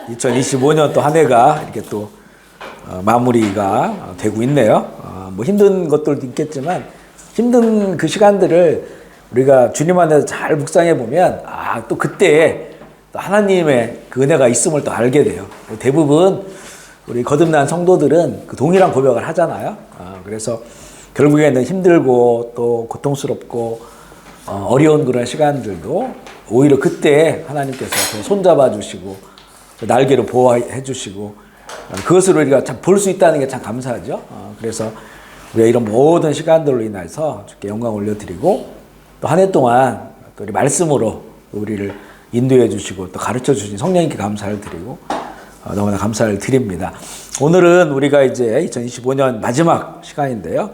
2025년 또 한 해가 이렇게 또 마무리가 되고 있네요. 뭐 힘든 것들도 있겠지만 힘든 그 시간들을 우리가 주님 안에서 잘 묵상해 보면 또 그때 또 하나님의 그 은혜가 있음을 또 알게 돼요. 대부분 우리 거듭난 성도들은 그 동일한 고백을 하잖아요. 그래서 결국에는 힘들고 또 고통스럽고 어려운 그런 시간들도 오히려 그때 하나님께서 손잡아 주시고 날개로 보호해 주시고 그것을 우리가 참 볼 수 있다는 게 참 감사하죠. 그래서 우리가 이런 모든 시간들로 인해서 주께 영광 올려드리고 또 한 해 동안 또 우리 말씀으로 우리를 인도해 주시고 또 가르쳐 주신 성령님께 감사를 드리고 너무나 감사를 드립니다. 오늘은 우리가 이제 2025년 마지막 시간인데요.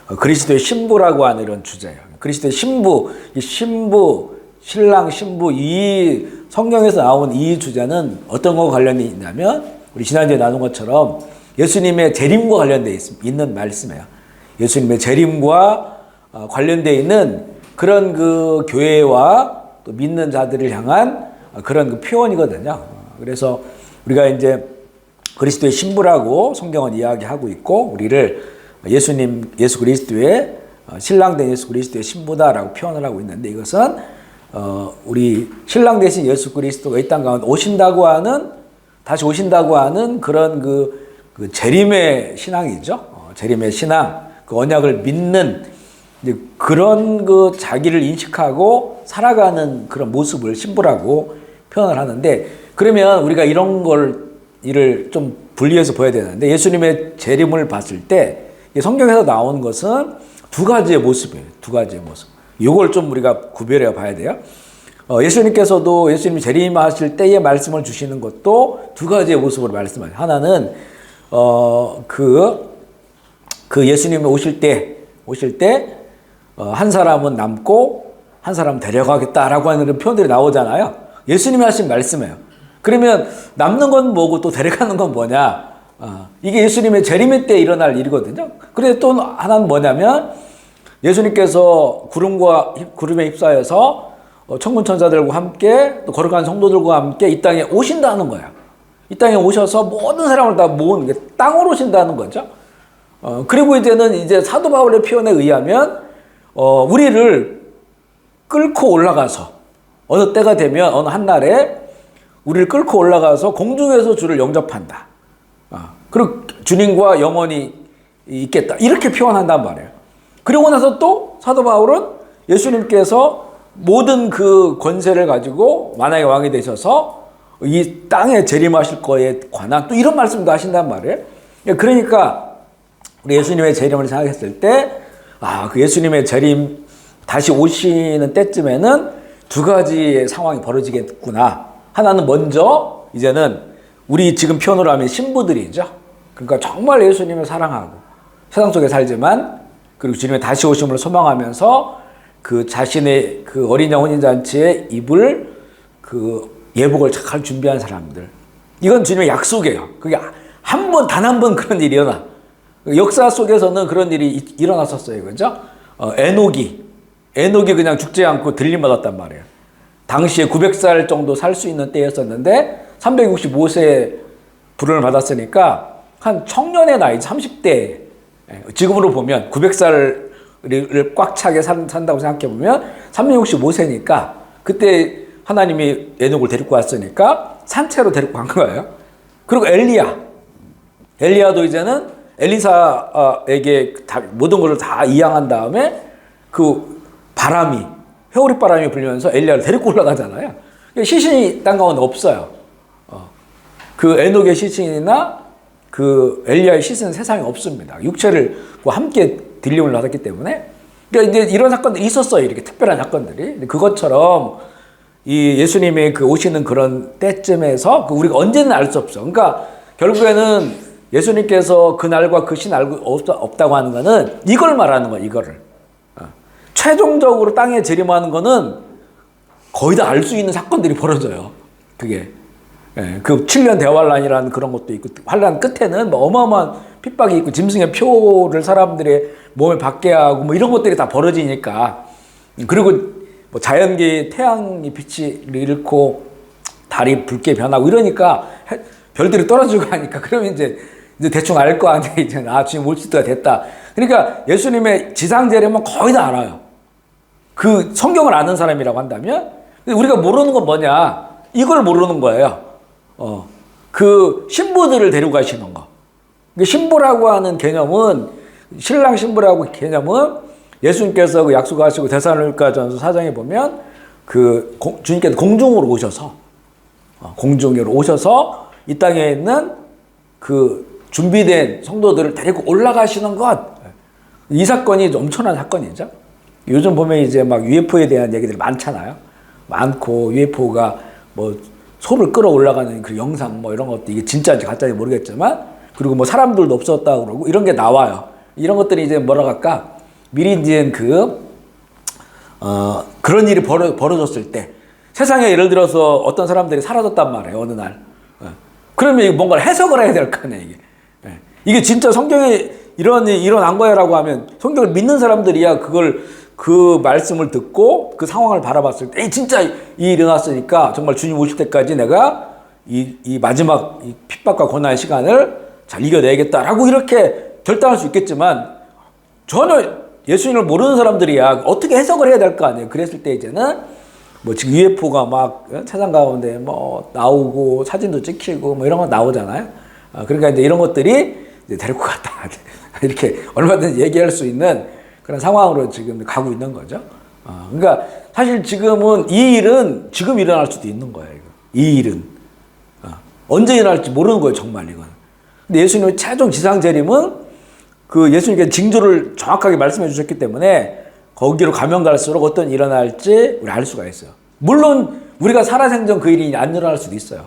그리스도의 신부라고 하는 이런 주제예요. 그리스도의 신부, 이 신부, 신랑, 신부, 이 성경에서 나온 이 주제는 어떤 것과 관련이 있냐면 우리 지난주에 나눈 것처럼 예수님의 재림과 관련되어 있는 말씀이에요. 예수님의 재림과 관련되어 있는 그런 그 교회와 또 믿는 자들을 향한 그런 그 표현이거든요. 그래서 우리가 이제 그리스도의 신부라고 성경은 이야기하고 있고 우리를 예수 그리스도의 신랑 된 예수 그리스도의 신부다라고 표현을 하고 있는데 이것은 우리 신랑 되신 예수 그리스도가 이 땅 가운데 다시 오신다고 하는 그런 그 재림의 신앙이죠. 재림의 신앙, 그 언약을 믿는 그런 그 자기를 인식하고 살아가는 그런 모습을 신부라고 표현을 하는데 그러면 우리가 이런 일을 좀 분리해서 보여야 되는데 예수님의 재림을 봤을 때 성경에서 나온 것은 두 가지의 모습이에요. 두 가지의 모습. 이걸 좀 우리가 구별해 봐야 돼요. 예수님께서도 예수님이 재림하실 때의 말씀을 주시는 것도 두 가지의 모습으로 말씀하세요. 하나는 그 예수님이 오실 때 한 사람은 남고 한 사람은 데려가겠다라고 하는 그런 표현들이 나오잖아요. 예수님이 하신 말씀이에요. 그러면 남는 건 뭐고 또 데려가는 건 뭐냐? 이게 예수님의 재림의 때 일어날 일이거든요. 그런데 또 하나는 뭐냐면 예수님께서 구름에 휩싸여서 천군 천사들과 함께 또 거룩한 성도들과 함께 이 땅에 오신다는 거예요. 이 땅에 오셔서 모든 사람을 다 모으는 게 땅으로 오신다는 거죠. 그리고 이제 사도 바울의 표현에 의하면 우리를 끌고 올라가서 어느 때가 되면 어느 한 날에 우리를 끌고 올라가서 공중에서 주를 영접한다. 그리고 주님과 영원히 있겠다. 이렇게 표현한단 말이에요. 그리고 나서 또 사도 바울은 예수님께서 모든 그 권세를 가지고 만왕의 왕이 되셔서 이 땅에 재림하실 거에 관한 또 이런 말씀도 하신단 말이에요. 그러니까 우리 예수님의 재림을 생각했을 때 그 예수님의 재림 다시 오시는 때쯤에는 두 가지의 상황이 벌어지겠구나. 하나는 먼저 이제는 우리 지금 표현으로 하면 신부들이죠. 그러니까 정말 예수님을 사랑하고 세상 속에 살지만 그리고 주님의 다시 오심을 소망하면서 그 자신의 그 어린 양 혼인잔치에 입을 그 예복을 잘 준비한 사람들. 이건 주님의 약속이에요. 그게 단 한 번 그런 일이 일어나. 역사 속에서는 그런 일이 일어났었어요. 그죠? 에녹이 그냥 죽지 않고 들림 받았단 말이에요. 당시에 900살 정도 살 수 있는 때였었는데 365세에 부름을 받았으니까 한 청년의 나이 30대 지금으로 보면 900살을 꽉 차게 산다고 생각해 보면 365세니까 그때 하나님이 에녹을 데리고 왔으니까 산채로 데리고 간 거예요. 그리고 엘리야도 이제는 엘리사에게 모든 것을 다 이양한 다음에 그 회오리 바람이 불면서 엘리야를 데리고 올라가잖아요. 시신이 땅 가운데 없어요. 그 에녹의 시신이나 그 엘리야의 시신은 세상에 없습니다. 육체를 함께 들림을 받았기 때문에. 그러니까 이제 이런 사건들이 있었어요. 이렇게 특별한 사건들이. 그것처럼 이 예수님의 그 오시는 그런 때쯤에서 우리가 언제는 알 수 없어. 그러니까 결국에는 예수님께서 그 날과 그 신 알고 없다고 하는 거는 이걸 말하는 거예요. 이거를. 최종적으로 땅에 재림하는 거는 거의 다 알 수 있는 사건들이 벌어져요. 그게. 그 7년 대환란이라는 그런 것도 있고 환란 끝에는 뭐 어마어마한 핍박이 있고 짐승의 표를 사람들의 몸에 받게 하고 뭐 이런 것들이 다 벌어지니까 그리고 뭐 자연계의 태양이 빛을 잃고 달이 붉게 변하고 이러니까 별들이 떨어지고 하니까 그러면 이제 대충 알 거 아니에요. 이제 주님 올 때가 됐다. 그러니까 예수님의 지상 재림은 거의 다 알아요. 그 성경을 아는 사람이라고 한다면 우리가 모르는 건 뭐냐? 이걸 모르는 거예요. 그 신부들을 데리고 가시는 거. 신부라고 하는 개념은 신랑 신부라고 개념은 예수님께서 그 약속하시고 데살로니가전서 4장에 보면 그 주님께서 공중으로 오셔서 이 땅에 있는 그 준비된 성도들을 데리고 올라가시는 것. 이 사건이 엄청난 사건이죠. 요즘 보면 이제 막 UFO에 대한 얘기들이 많잖아요. 많고 UFO가 뭐 소를 끌어 올라가는 그 영상 뭐 이런 것도 이게 진짜인지 가짜인지 모르겠지만 그리고 뭐 사람들도 없었다 그러고 이런 게 나와요. 이런 것들이 이제 뭐라 할까? 미리 이제 그런 일이 벌어졌을 때 세상에 예를 들어서 어떤 사람들이 사라졌단 말이에요. 어느 날. 그러면 뭔가를 해석을 해야 될 거 아니에요. 이게 진짜 성경에 이런 일이 일어난 거야라고 하면 성경을 믿는 사람들이야 그 말씀을 듣고 그 상황을 바라봤을 때 진짜 이 일이 일어났으니까 정말 주님 오실 때까지 내가 이 마지막 이 핍박과 고난의 시간을 잘 이겨내야겠다라고 이렇게 결단할 수 있겠지만 전혀 예수님을 모르는 사람들이야 어떻게 해석을 해야 될 거 아니에요. 그랬을 때 이제는 뭐 지금 UFO가 막 세상 가운데 뭐 나오고 사진도 찍히고 뭐 이런 거 나오잖아요. 그러니까 이제 이런 것들이 이제 데리고 갔다 이렇게 얼마든지 얘기할 수 있는 그런 상황으로 지금 가고 있는 거죠. 그러니까 사실 지금은 이 일은 지금 일어날 수도 있는 거예요. 이 일은 언제 일어날지 모르는 거예요. 정말 이건. 근데 예수님의 최종 지상 재림은 그 예수님께서 징조를 정확하게 말씀해 주셨기 때문에 거기로 가면 갈수록 어떤 일이 일어날지 우리 알 수가 있어요. 물론 우리가 살아생전 그 일이 안 일어날 수도 있어요.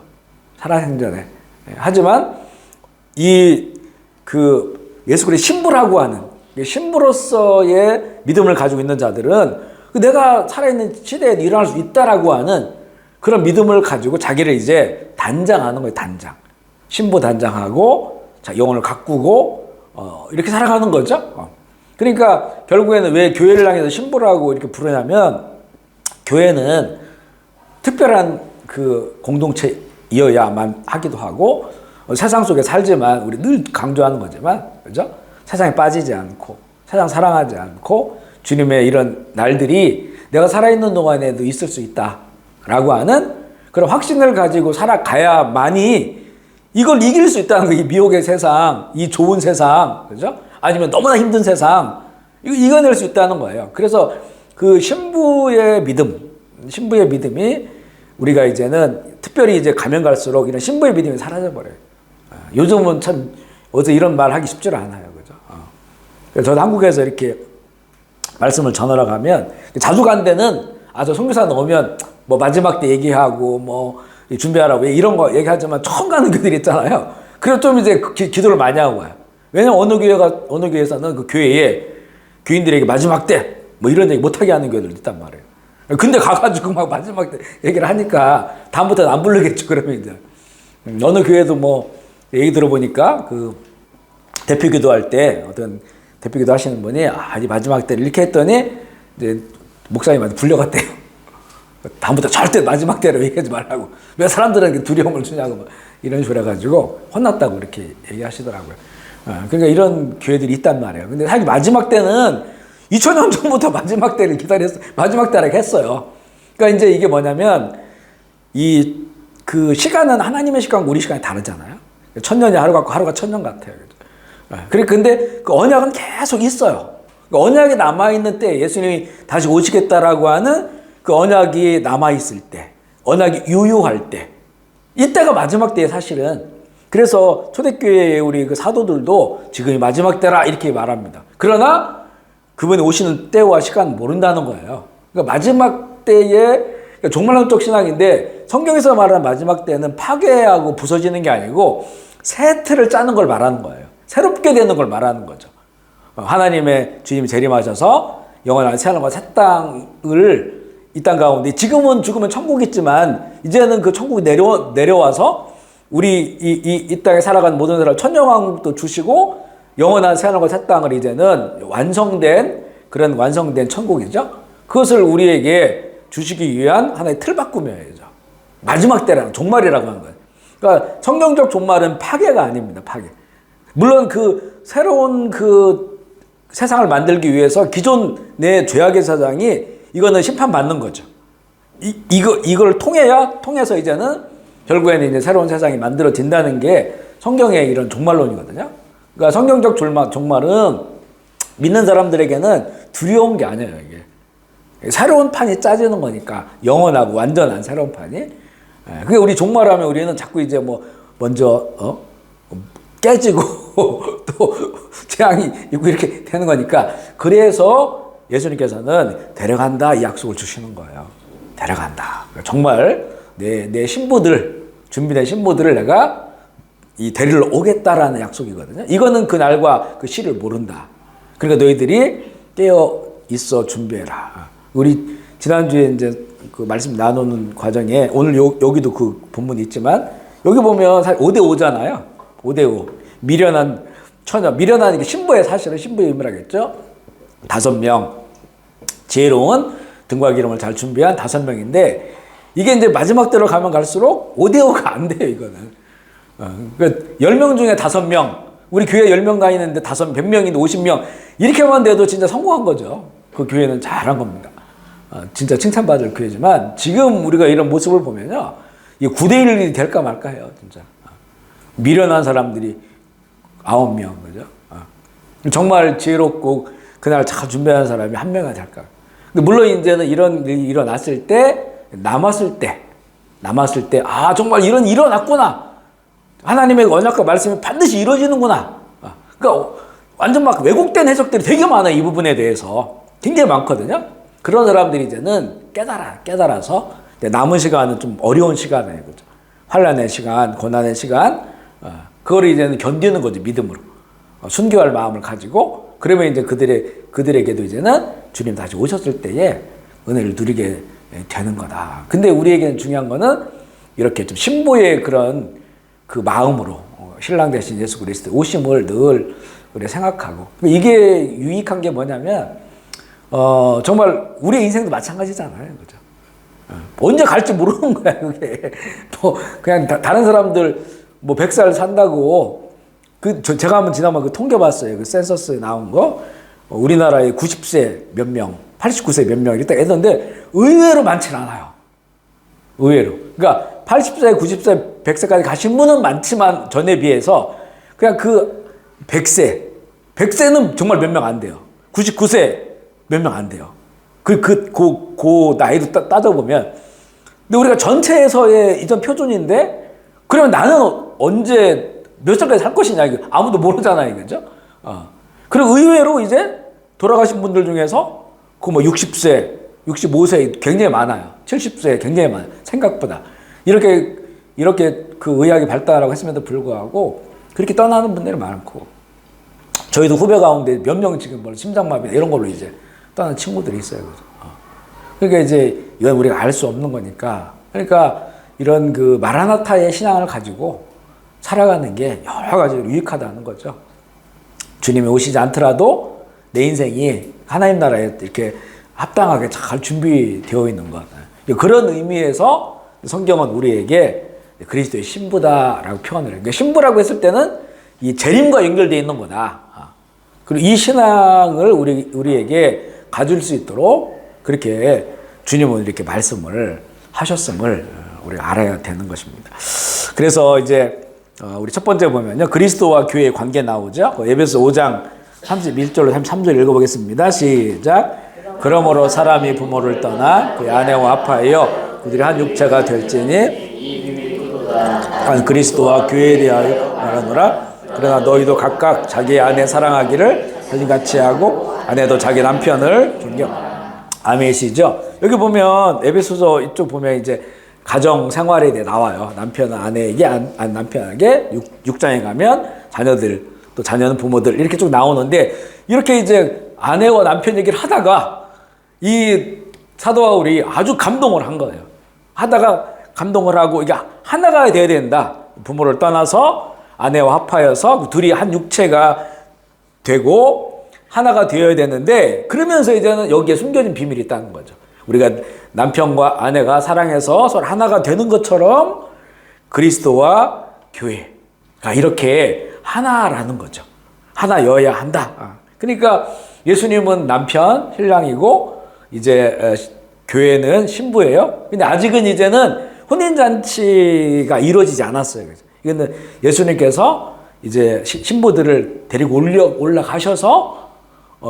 살아생전에. 하지만 예수 그리스도의 신부라고 하는 신부로서의 믿음을 가지고 있는 자들은 내가 살아있는 시대에 일어날 수 있다라고 하는 그런 믿음을 가지고 자기를 이제 단장하는 거예요. 단장. 신부 단장하고 영혼을 가꾸고 이렇게 살아가는 거죠. 그러니까 결국에는 왜 교회를 향해서 신부라고 이렇게 부르냐면 교회는 특별한 그 공동체이어야만 하기도 하고 세상 속에 살지만 우리 늘 강조하는 거지만 그죠? 세상에 빠지지 않고 세상 사랑하지 않고 주님의 이런 날들이 내가 살아있는 동안에도 있을 수 있다라고 하는 그런 확신을 가지고 살아가야만이 이걸 이길 수 있다는 거예요. 이 미혹의 세상, 이 좋은 세상, 그죠? 아니면 너무나 힘든 세상, 이거 이겨낼 수 있다는 거예요. 그래서 그 신부의 믿음이 우리가 이제는 특별히 이제 가면 갈수록 이런 신부의 믿음이 사라져버려요. 요즘은 참 어제 이런 말 하기 쉽지 않아요. 그죠? 그래서 저도 한국에서 이렇게 말씀을 전하러 가면 자주 간 데는 저 선교사 오면 뭐 마지막 때 얘기하고 뭐 준비하라고 이런 거 얘기하지만 처음 가는 교회들이 있잖아요. 그래서 좀 이제 기도를 많이 하고 와요. 왜냐면 어느 교회에서는 그 교회에 교인들에게 마지막 때 뭐 이런 얘기 못하게 하는 교회들도 있단 말이에요. 근데 가가지고 막 마지막 때 얘기를 하니까 다음부터는 안 부르겠죠. 그러면 이제 어느 교회도 뭐 얘기 들어보니까 그 대표 기도할 때 어떤 대표 기도 하시는 분이 이 마지막 때를 이렇게 했더니 이제 목사님한테 불려갔대요. 다음부터 절대 마지막 때로 얘기하지 말라고. 왜 사람들에게 두려움을 주냐고 막 이런 식으로 해가지고 혼났다고 이렇게 얘기하시더라고요. 그러니까 이런 교회들이 있단 말이에요. 근데 사실 마지막 때는 2000년 전부터 마지막 때를 마지막 때라고 했어요. 그러니까 이제 이게 뭐냐면 그 시간은 하나님의 시간과 우리 시간이 다르잖아요. 1000년이 하루 같고 하루가 1000년 같아요. 근데 그 언약은 계속 있어요. 그 언약이 남아있는 때 예수님이 다시 오시겠다라고 하는 그 언약이 남아있을 때, 언약이 유효할 때, 이때가 마지막 때에 사실은. 그래서 초대교회의 우리 그 사도들도 지금이 마지막 때라 이렇게 말합니다. 그러나 그분이 오시는 때와 시간 모른다는 거예요. 그러니까 마지막 때에 그러니까 종말론적 신앙인데 성경에서 말하는 마지막 때는 파괴하고 부서지는 게 아니고 새 틀을 짜는 걸 말하는 거예요. 새롭게 되는 걸 말하는 거죠. 하나님의 주님이 재림하셔서 영원한 새하늘과 새 땅을 이 땅 가운데 지금은 죽으면 천국이 있지만 이제는 그 천국이 내려와서 우리 이 땅에 살아가는 모든 사람 천년왕국도 주시고 영원한 새하늘과 새 땅을 이제는 완성된 천국이죠. 그것을 우리에게 주시기 위한 하나의 틀바꿈이죠. 마지막 때라는 종말이라고 하는 거예요. 그러니까 성경적 종말은 파괴가 아닙니다. 파괴. 물론 그 새로운 그 세상을 만들기 위해서 기존 내 죄악의 사장이 이거는 심판받는 거죠. 이걸 통해서 이제는 결국에는 이제 새로운 세상이 만들어진다는 게 성경의 이런 종말론이거든요. 그러니까 성경적 종말은 믿는 사람들에게는 두려운 게 아니에요, 이게. 새로운 판이 짜지는 거니까. 영원하고 완전한 새로운 판이. 그게 우리 종말하면 우리는 자꾸 이제 뭐, 먼저, 깨지고, 또, 재앙이 있고 이렇게 되는 거니까. 그래서 예수님께서는 데려간다, 이 약속을 주시는 거예요. 데려간다. 정말 내 신부들, 준비된 신부들을 내가 이 데리러 오겠다라는 약속이거든요. 이거는 그 날과 그 시를 모른다. 그러니까 너희들이 깨어 있어 준비해라. 우리 지난주에 이제 그 말씀 나누는 과정에 오늘 여기도 그 본문이 있지만 여기 보면 5대5잖아요. 5대5. 미련한 처녀. 미련한 게 신부의 사실은 신부의 의미라겠죠. 5명. 지혜로운 등과 기름을 잘 준비한 5명인데 이게 이제 마지막 때로 가면 갈수록 5대5가 안 돼요, 이거는. 그러니까 10명 중에 5명. 우리 교회 10명 다니는데 100명인데 50명. 이렇게만 돼도 진짜 성공한 거죠. 그 교회는 잘한 겁니다. 진짜 칭찬받을 교회지만 지금 우리가 이런 모습을 보면요. 이게 9대1이 될까 말까 해요, 진짜. 미련한 사람들이 9명, 그죠? 정말 지혜롭고 그날 잘 준비한 사람이 1명이 될까. 물론 이제는 이런 일이 일어났을 때, 남았을 때, 정말 이런 일이 일어났구나. 하나님의 언약과 말씀이 반드시 이루어지는구나. 그러니까 완전 막 왜곡된 해석들이 되게 많아요. 이 부분에 대해서. 굉장히 많거든요. 그런 사람들이 이제는 깨달아서 남은 시간은 좀 어려운 시간이에요. 그죠? 환난의 시간, 고난의 시간, 그거를 이제는 견디는 거죠. 믿음으로. 순교할 마음을 가지고, 그러면 이제 그들에게도 이제는 주님 다시 오셨을 때에 은혜를 누리게 되는 거다. 근데 우리에게는 중요한 거는 이렇게 좀 신부의 그런 그 마음으로 신랑 대신 예수 그리스도 오심을 늘 우리가 생각하고, 이게 유익한 게 뭐냐면 정말 우리의 인생도 마찬가지잖아요, 그죠? 언제 갈지 모르는 거야, 그게. 뭐 그냥 다른 사람들 뭐 100살 산다고 제가 한번 지난번 그 통계 봤어요, 그 센서스에 나온 거. 우리나라에 90세 몇 명, 89세 몇 명 이렇게 했는데 의외로 많진 않아요. 의외로. 그러니까 80세, 90세, 100세까지 가신 분은 많지만 전에 비해서 그냥 그 100세는 정말 몇 명 안 돼요. 99세 몇 명 안 돼요. 그 나이로 따져보면. 근데 우리가 전체에서의 이전 표준인데 그러면 나는 언제 몇 살까지 살 것이냐, 이거 아무도 모르잖아요, 그죠? 그리고 의외로 이제 돌아가신 분들 중에서 그 뭐 60세, 65세 굉장히 많아요. 70세 굉장히 많아요. 생각보다. 이렇게 그 의학이 발달하고 했음에도 불구하고 그렇게 떠나는 분들이 많고, 저희도 후배 가운데 몇 명 지금 뭐 심장마비 이런 걸로 이제 떠나는 친구들이 있어요. 그러니까 이제 이건 우리가 알 수 없는 거니까. 그러니까 이런 그 마라나타의 신앙을 가지고 살아가는 게 여러 가지로 유익하다는 거죠. 주님이 오시지 않더라도 내 인생이 하나님 나라에 이렇게 합당하게 잘 준비되어 있는 것. 그런 의미에서 성경은 우리에게 그리스도의 신부다라고 표현을 해요. 그러니까 신부라고 했을 때는 이 재림과 연결되어 있는 거다. 그리고 이 신앙을 우리에게 가질 수 있도록 그렇게 주님은 이렇게 말씀을 하셨음을 우리가 알아야 되는 것입니다. 그래서 이제 우리 첫 번째 보면요, 그리스도와 교회의 관계 나오죠. 에베소 5장 31절로 33절 읽어보겠습니다. 시작. 그러므로 사람이 부모를 떠나 그의 아내와 합하여 그들이 한 육체가 될지니 한 그리스도와 교회에 대하여 말하노라. 그러나 너희도 각각 자기의 아내 사랑하기를 하나님같이 하고 아내도 자기 남편을 존경. 아멘이시죠? 여기 보면 에베소서 이쪽 보면 이제 가정 생활에 대해 나와요. 남편은 아내에게, 남편에게, 6장에 가면 자녀들, 또 자녀는 부모들 이렇게 쭉 나오는데, 이렇게 이제 아내와 남편 얘기를 하다가 이 사도 바울이 아주 감동을 한 거예요. 하다가 감동을 하고 이게 하나가 돼야 된다. 부모를 떠나서 아내와 합하여서 둘이 한 육체가 되고 하나가 되어야 되는데, 그러면서 이제는 여기에 숨겨진 비밀이 있다는 거죠. 우리가 남편과 아내가 사랑해서 서로 하나가 되는 것처럼 그리스도와 교회가 이렇게 하나라는 거죠. 하나여야 한다. 그러니까 예수님은 남편, 신랑이고 이제 교회는 신부예요. 근데 아직은 이제는 혼인잔치가 이루어지지 않았어요. 이거는 예수님께서 이제 신부들을 데리고 올라가셔서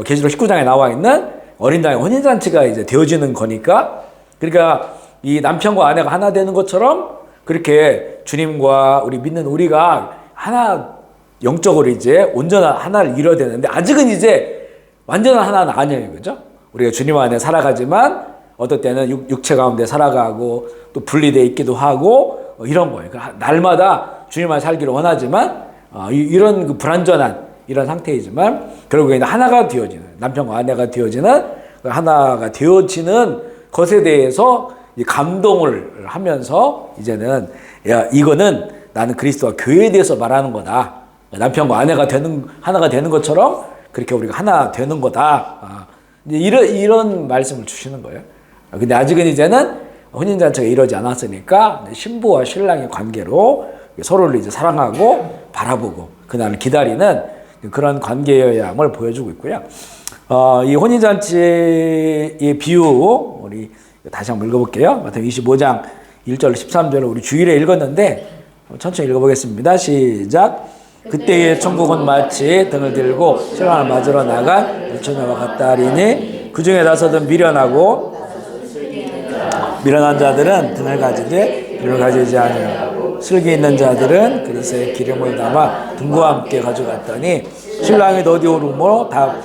계시록 19장에 나와 있는 어린 양의 혼인잔치가 이제 되어지는 거니까, 그러니까 이 남편과 아내가 하나 되는 것처럼 그렇게 주님과 우리 믿는 우리가 하나, 영적으로 이제 온전한 하나를 이뤄야 되는데 아직은 이제 완전한 하나는 아니에요. 그죠? 우리가 주님 안에 살아가지만 어떨 때는 육체 가운데 살아가고 또 분리되어 있기도 하고 이런 거예요. 날마다 주님 안에 살기를 원하지만 이런 그 불완전한 이런 상태이지만 결국에는 하나가 되어지는, 남편과 아내가 되어지는, 하나가 되어지는 것에 대해서 감동을 하면서 이제는 야, 이거는 나는 그리스도와 교회에 대해서 말하는 거다. 남편과 아내가 하나가 되는 것처럼 그렇게 우리가 하나 되는 거다. 이런 말씀을 주시는 거예요. 근데 아직은 이제는 혼인잔치가 이루어지지 않았으니까 신부와 신랑의 관계로 서로를 이제 사랑하고 바라보고 그날을 기다리는 그런 관계여야 함을 보여주고 있고요. 이 혼인잔치의 비유 우리 다시 한번 읽어볼게요. 마태복음 25장 1절 13절을 우리 주일에 읽었는데 천천히 읽어보겠습니다. 시작. 그때의 천국은 마치 등을 들고 신랑을 맞으러 나간 일처녀와 같다 하리니 그 중에 다섯은 미련하고 미련한 자들은 등을 가지되 등을 가지지 않으며 슬기 있는 자들은 그릇에 기름을 담아 등과 함께 가져갔더니 신랑이 더디 오르므로 다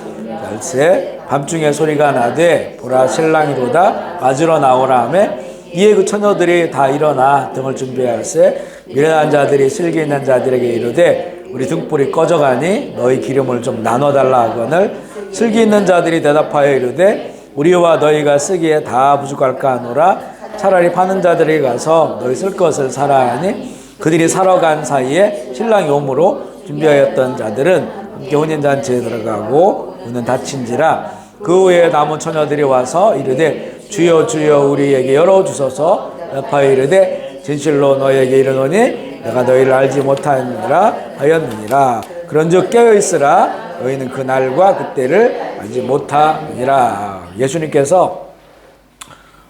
갈새 밤중에 소리가 나되 보라 신랑이로다 맞으러 나오라 하며 이에 그 처녀들이 다 일어나 등을 준비할세 미련한 자들이 슬기 있는 자들에게 이르되 우리 등불이 꺼져가니 너희 기름을 좀 나눠달라 하거늘 슬기 있는 자들이 대답하여 이르되 우리와 너희가 쓰기에 다 부족할까 하노라 차라리 파는 자들에게 가서 너희 쓸 것을 사라 하니 그들이 사러 간 사이에 신랑이 오므로 준비하였던 자들은 함께 혼인잔치에 들어가고 문은 닫힌지라 그 후에 남은 처녀들이 와서 이르되 주여 주여 우리에게 열어주소서 대답하여 이르되 진실로 너희에게 이르노니 내가 너희를 알지 못하느니라 하였느니라. 그런즉 깨어있으라 너희는 그 날과 그때를 알지 못하느니라. 예수님께서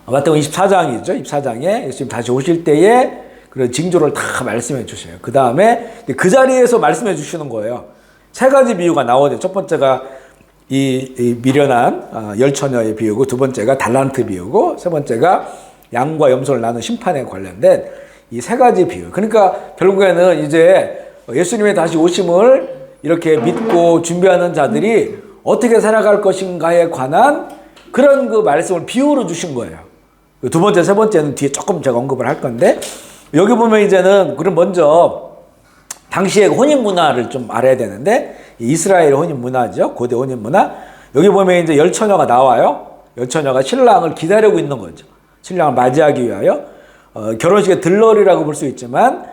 마태복음 24장이죠. 24장에 예수님 다시 오실 때에 그런 징조를 다 말씀해 주셔요. 그 다음에 그 자리에서 말씀해 주시는 거예요. 세 가지 비유가 나오죠. 첫 번째가 이 미련한 열처녀의 비유고, 두 번째가 달란트 비유고, 세 번째가 양과 염소를 나눈 심판에 관련된 이 세 가지 비유. 그러니까 결국에는 이제 예수님의 다시 오심을 이렇게 믿고 준비하는 자들이 어떻게 살아갈 것인가에 관한 그런 그 말씀을 비유로 주신 거예요. 두 번째, 세 번째는 뒤에 조금 제가 언급을 할 건데, 여기 보면 이제는 그럼 먼저 당시의 혼인 문화를 좀 알아야 되는데, 이스라엘 혼인 문화죠. 고대 혼인 문화. 여기 보면 이제 열처녀가 나와요. 열처녀가 신랑을 기다리고 있는 거죠. 신랑을 맞이하기 위하여. 결혼식의 들러리라고 볼 수 있지만,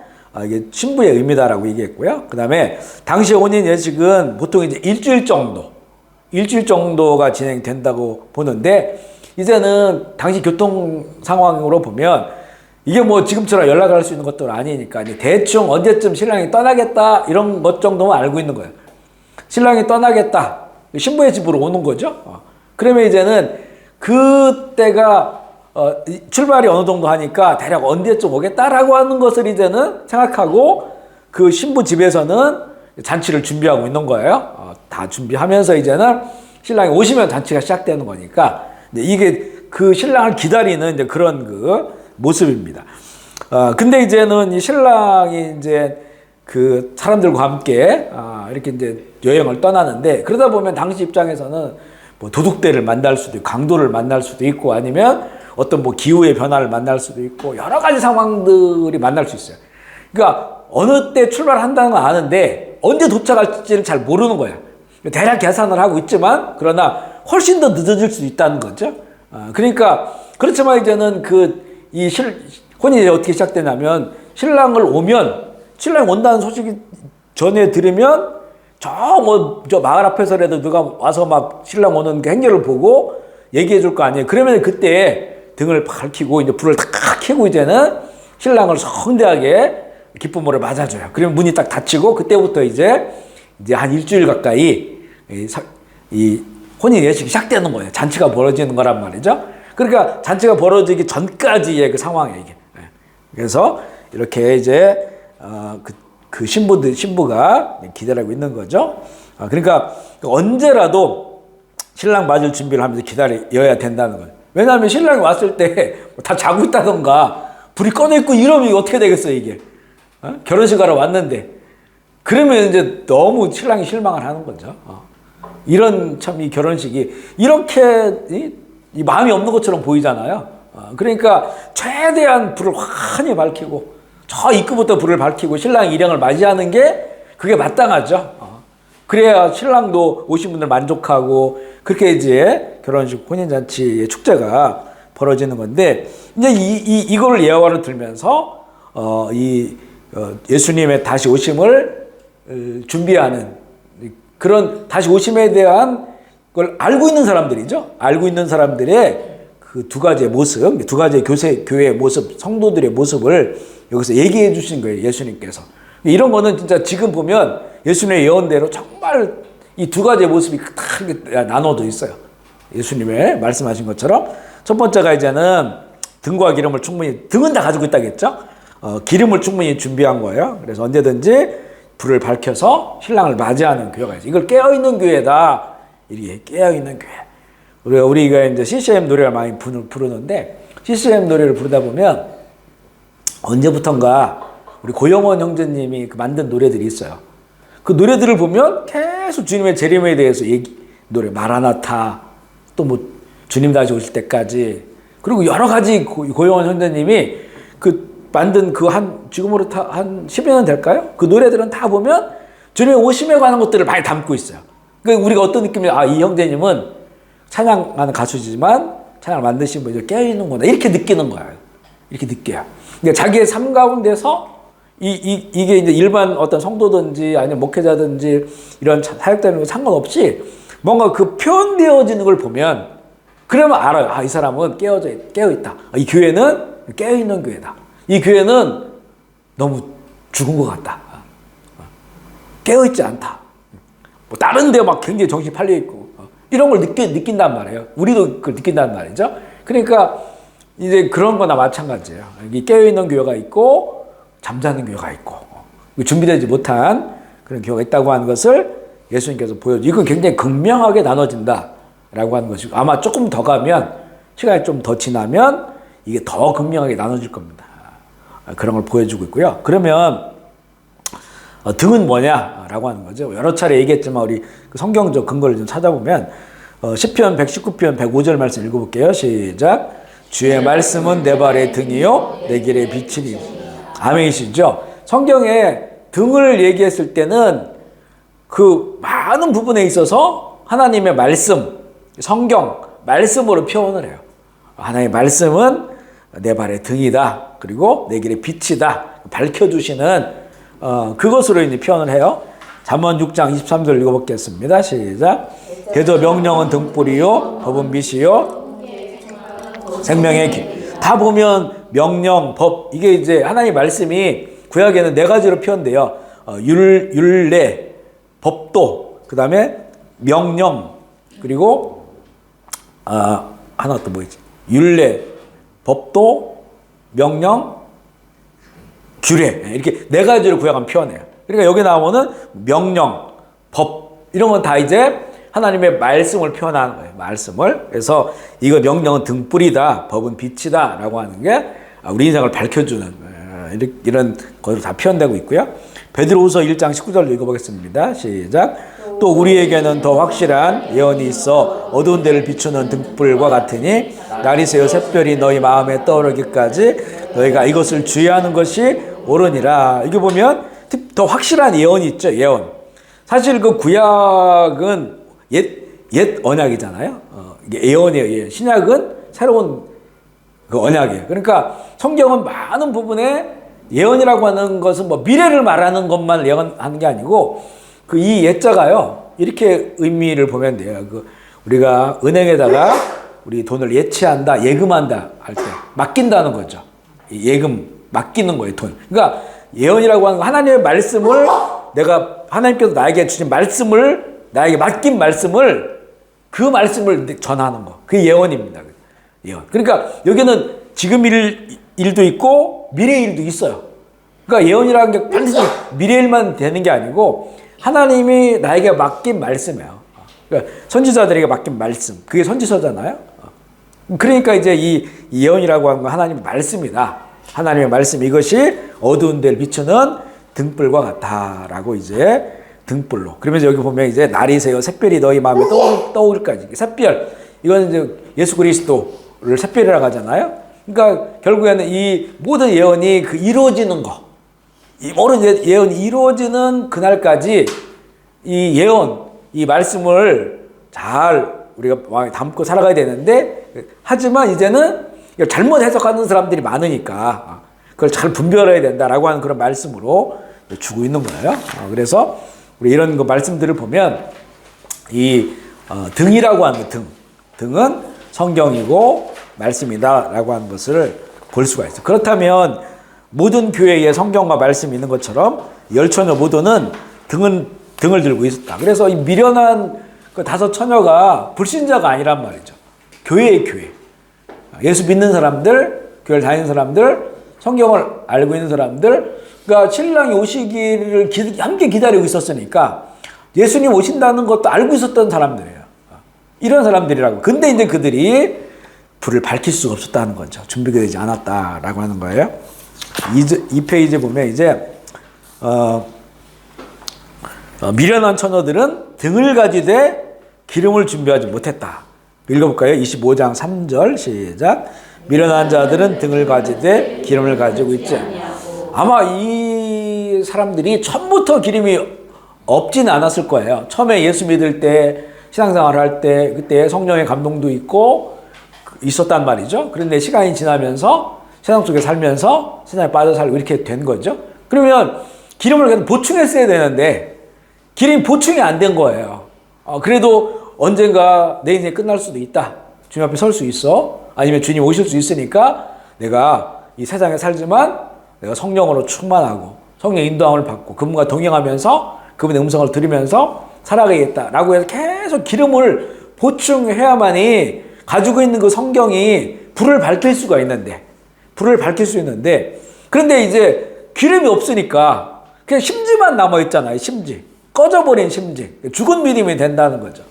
이게 신부의 의미다라고 얘기했고요. 그 다음에 당시 혼인 예식은 보통 이제 일주일 정도가 진행된다고 보는데, 이제는 당시 교통 상황으로 보면 이게 뭐 지금처럼 연락을 할 수 있는 것도 아니니까 대충 언제쯤 신랑이 떠나겠다 이런 것 정도만 알고 있는 거예요. 신랑이 떠나겠다. 신부의 집으로 오는 거죠. 그러면 이제는 그때가 출발이 어느 정도 하니까 대략 언제쯤 오겠다라고 하는 것을 이제는 생각하고 그 신부 집에서는 잔치를 준비하고 있는 거예요. 다 준비하면서 이제는 신랑이 오시면 잔치가 시작되는 거니까 이게 그 신랑을 기다리는 이제 그런 그 모습입니다. 근데 이제는 이 신랑이 이제 그 사람들과 함께 이렇게 이제 여행을 떠나는데, 그러다 보면 당시 입장에서는 뭐 도둑들을 만날 수도 있고 강도를 만날 수도 있고 아니면 어떤 뭐 기후의 변화를 만날 수도 있고 여러 가지 상황들이 만날 수 있어요. 그러니까 어느 때 출발한다는 건 아는데 언제 도착할지를 잘 모르는 거야. 대략 계산을 하고 있지만 그러나 훨씬 더 늦어질 수도 있다는 거죠. 그러니까 그렇지만 이제는 혼인이 어떻게 시작되냐면 신랑이 온다는 소식이 전해 들으면 저 마을 앞에서라도 누가 와서 막 신랑 오는 그 행렬을 보고 얘기해 줄 거 아니에요. 그러면 그때 등을 밝히고 이제 불을 딱 켜고 이제는 신랑을 성대하게 기쁨으로 맞아줘요. 그러면 문이 딱 닫히고 그때부터 이제 한 일주일 가까이 이 혼인 예식이 시작되는 거예요. 잔치가 벌어지는 거란 말이죠. 그러니까 잔치가 벌어지기 전까지의 그 상황이에요, 이게. 그래서 이렇게 이제 그 신부가 기다리고 있는 거죠. 그러니까 언제라도 신랑 맞을 준비를 하면서 기다려야 된다는 거예요. 왜냐하면 신랑이 왔을 때 다 자고 있다던가 불이 꺼져 있고 이러면 어떻게 되겠어요, 이게. 결혼식 하러 왔는데. 그러면 이제 너무 신랑이 실망을 하는 거죠. 이런 참 이 결혼식이 이렇게 이 마음이 없는 것처럼 보이잖아요. 그러니까 최대한 불을 환히 밝히고 저 입구부터 불을 밝히고 신랑 일행을 맞이하는 게 그게 마땅하죠. 그래야 신랑도 오신 분들 만족하고 그렇게 이제 결혼식 혼인잔치의 축제가 벌어지는 건데 이제 이거를 예화로 들면서 예수님의 다시 오심을 준비하는 그런 다시 오심에 대한 걸 알고 있는 사람들이죠. 알고 있는 사람들의 그 두 가지의 모습, 두 가지의 교회의 모습, 성도들의 모습을 여기서 얘기해 주신 거예요, 예수님께서. 이런 거는 진짜 지금 보면 예수님의 예언대로 정말 이 두 가지의 모습이 딱 나눠져 있어요. 예수님의 말씀하신 것처럼. 첫 번째가 이제는 등과 기름을 충분히, 등은 다 가지고 있다겠죠? 기름을 충분히 준비한 거예요. 그래서 언제든지 불을 밝혀서 신랑을 맞이하는 교회가 있어요. 이걸 깨어있는 교회다. 이렇게 깨어있는 교회. 우리가 이제 CCM 노래를 많이 부르는데, CCM 노래를 부르다 보면 언제부턴가 우리 고영원 형제님이 만든 노래들이 있어요. 그 노래들을 보면 계속 주님의 재림에 대해서 노래, 마라나타, 또 뭐 주님 다시 오실 때까지, 그리고 여러 가지 고영원 형제님이 만든 지금으로 한 10여 년 될까요? 그 노래들은 다 보면 주님의 오심에 관한 것들을 많이 담고 있어요. 그러니까 우리가 어떤 느낌이냐, 이 형제님은 찬양하는 가수지만 찬양을 만드신 분이 깨어있는구나, 이렇게 느끼는 거예요. 이렇게 느껴요. 그러니까 자기의 삶 가운데서 이게 이제 일반 어떤 성도든지 아니면 목회자든지 이런 사역되는 거 상관없이 뭔가 그 표현되어지는 걸 보면 그러면 알아요. 이 사람은 깨어있다. 이 교회는 깨어있는 교회다. 이 교회는 너무 죽은 것 같다. 깨어있지 않다. 뭐 다른 데 막 굉장히 정신이 팔려있고 이런 걸 느낀단 말이에요. 우리도 그걸 느낀단 말이죠. 그러니까 이제 그런 거나 마찬가지예요. 여기 깨어있는 교회가 있고 잠자는 교회가 있고 준비되지 못한 그런 교회가 있다고 하는 것을 예수님께서 보여주고, 이건 굉장히 극명하게 나눠진다라고 하는 것이고, 아마 조금 더 가면, 시간이 좀 더 지나면 이게 더 극명하게 나눠질 겁니다. 그런 걸 보여주고 있고요. 그러면 등은 뭐냐라고 하는 거죠. 여러 차례 얘기했지만 우리 성경적 근거를 좀 찾아보면 시편 119편 105절 말씀 읽어볼게요. 시작. 주의 말씀은 내 발의 등이요 내 길의 빛이니. 아멘이시죠. 성경에 등을 얘기했을 때는 그 많은 부분에 있어서 하나님의 말씀, 성경 말씀으로 표현을 해요. 하나님의 말씀은 내 발의 등이다. 그리고 내 길의 빛이다. 밝혀주시는 그것으로 이제 표현을 해요. 잠언 6장 23절 읽어보겠습니다. 시작. 그저 명령은 등불이요 법은 빛이요 생명의 길. 다 보면 명령, 법, 이게 이제 하나님의 말씀이 구약에는 네 가지로 표현돼요. 율례, 법도, 그 다음에 명령, 그리고 하나 또 뭐 있지? 율례, 법도, 명령, 규례, 이렇게 네 가지로 구약은 표현해요. 그러니까 여기 나오는 명령, 법, 이런 건 다 이제 하나님의 말씀을 표현하는 거예요. 말씀을. 그래서 이거 명령은 등불이다, 법은 빛이다 라고 하는 게 우리 인생을 밝혀주는 이런 것으로 다 표현되고 있고요. 베드로후서 1장 19절 읽어보겠습니다. 시작. 또 우리에게는 더 확실한 예언이 있어 어두운 데를 비추는 등불과 같으니 날이 새어 샛별이 너희 마음에 떠오르기까지 너희가 이것을 주의하는 것이 옳으니라. 이게 보면 더 확실한 예언이 있죠. 예언. 사실 그 구약은 옛 언약이잖아요. 이게 예언이에요. 신약은 새로운 그 언약이에요. 그러니까 성경은 많은 부분에 예언이라고 하는 것은 뭐 미래를 말하는 것만 예언하는 게 아니고 그 이 옛자가요 이렇게 의미를 보면 돼요. 우리가 은행에다가 우리 돈을 예치한다, 예금한다 할 때 맡긴다는 거죠. 예금 맡기는 거예요, 돈. 그러니까 예언이라고 하는 거 하나님의 말씀을 내가 하나님께서 나에게 주신 말씀을 나에게 맡긴 말씀을 그 말씀을 전하는 거. 그게 예언입니다. 예언. 그러니까 여기는 지금 일도 있고 미래 일도 있어요. 그러니까 예언이라는 게 반드시 미래 일만 되는 게 아니고 하나님이 나에게 맡긴 말씀이에요. 그러니까 선지자들에게 맡긴 말씀. 그게 선지서잖아요. 그러니까 이제 이 예언이라고 하는 건 하나님의 말씀이다. 하나님의 말씀 이것이 어두운 데를 비추는 등불과 같다라고 이제 등불로. 그러면서 여기 보면 이제 날이 새어 샛별이 너희 마음에 떠오를까지. 샛별 이건 이제 예수 그리스도를 샛별이라고 하잖아요. 그러니까 결국에는 이 모든 예언이 그 이루어지는 거, 이 모든 예언이 이루어지는 그날까지 이 예언, 이 말씀을 잘 우리가 마음에 담고 살아가야 되는데 하지만 이제는 잘못 해석하는 사람들이 많으니까 그걸 잘 분별해야 된다라고 하는 그런 말씀으로 주고 있는 거예요. 그래서 우리 이런 거 말씀들을 보면 이 등이라고 하는 등은 성경이고 말씀이다라고 하는 것을 볼 수가 있어요. 그렇다면 모든 교회에 성경과 말씀이 있는 것처럼 열처녀 모두는 등을 들고 있었다. 그래서 이 미련한 그 5 처녀가 불신자가 아니란 말이죠. 교회의 교회. 예수 믿는 사람들, 교회를 다니는 사람들, 성경을 알고 있는 사람들, 그러니까 신랑이 오시기를 함께 기다리고 있었으니까 예수님 오신다는 것도 알고 있었던 사람들이에요. 이런 사람들이라고. 근데 이제 그들이 불을 밝힐 수가 없었다는 거죠. 준비가 되지 않았다라고 하는 거예요. 이 페이지에 보면 이제 미련한 처녀들은 등을 가지되 기름을 준비하지 못했다. 읽어볼까요? 25장 3절 시작. 미련한 자들은 등을 가지되 기름을 가지고 있지. 아마 이 사람들이 처음부터 기름이 없진 않았을 거예요. 처음에 예수 믿을 때 신앙생활을 할 때 그때 성령의 감동도 있고 있었단 말이죠. 그런데 시간이 지나면서 세상 속에 살면서 세상에 빠져 살고 이렇게 된 거죠. 그러면 기름을 계속 보충했어야 되는데 기름이 보충이 안 된 거예요. 그래도 언젠가 내 인생이 끝날 수도 있다. 주님 앞에 설 수 있어. 아니면 주님 오실 수 있으니까 내가 이 세상에 살지만 내가 성령으로 충만하고 성령 인도함을 받고 그분과 동행하면서 그분의 음성을 들으면서 살아가겠다라고 해서 계속 기름을 보충해야만이 가지고 있는 그 성경이 불을 밝힐 수가 있는데 그런데 이제 기름이 없으니까 그냥 심지만 남아있잖아요. 심지. 꺼져버린 심지. 죽은 믿음이 된다는 거죠.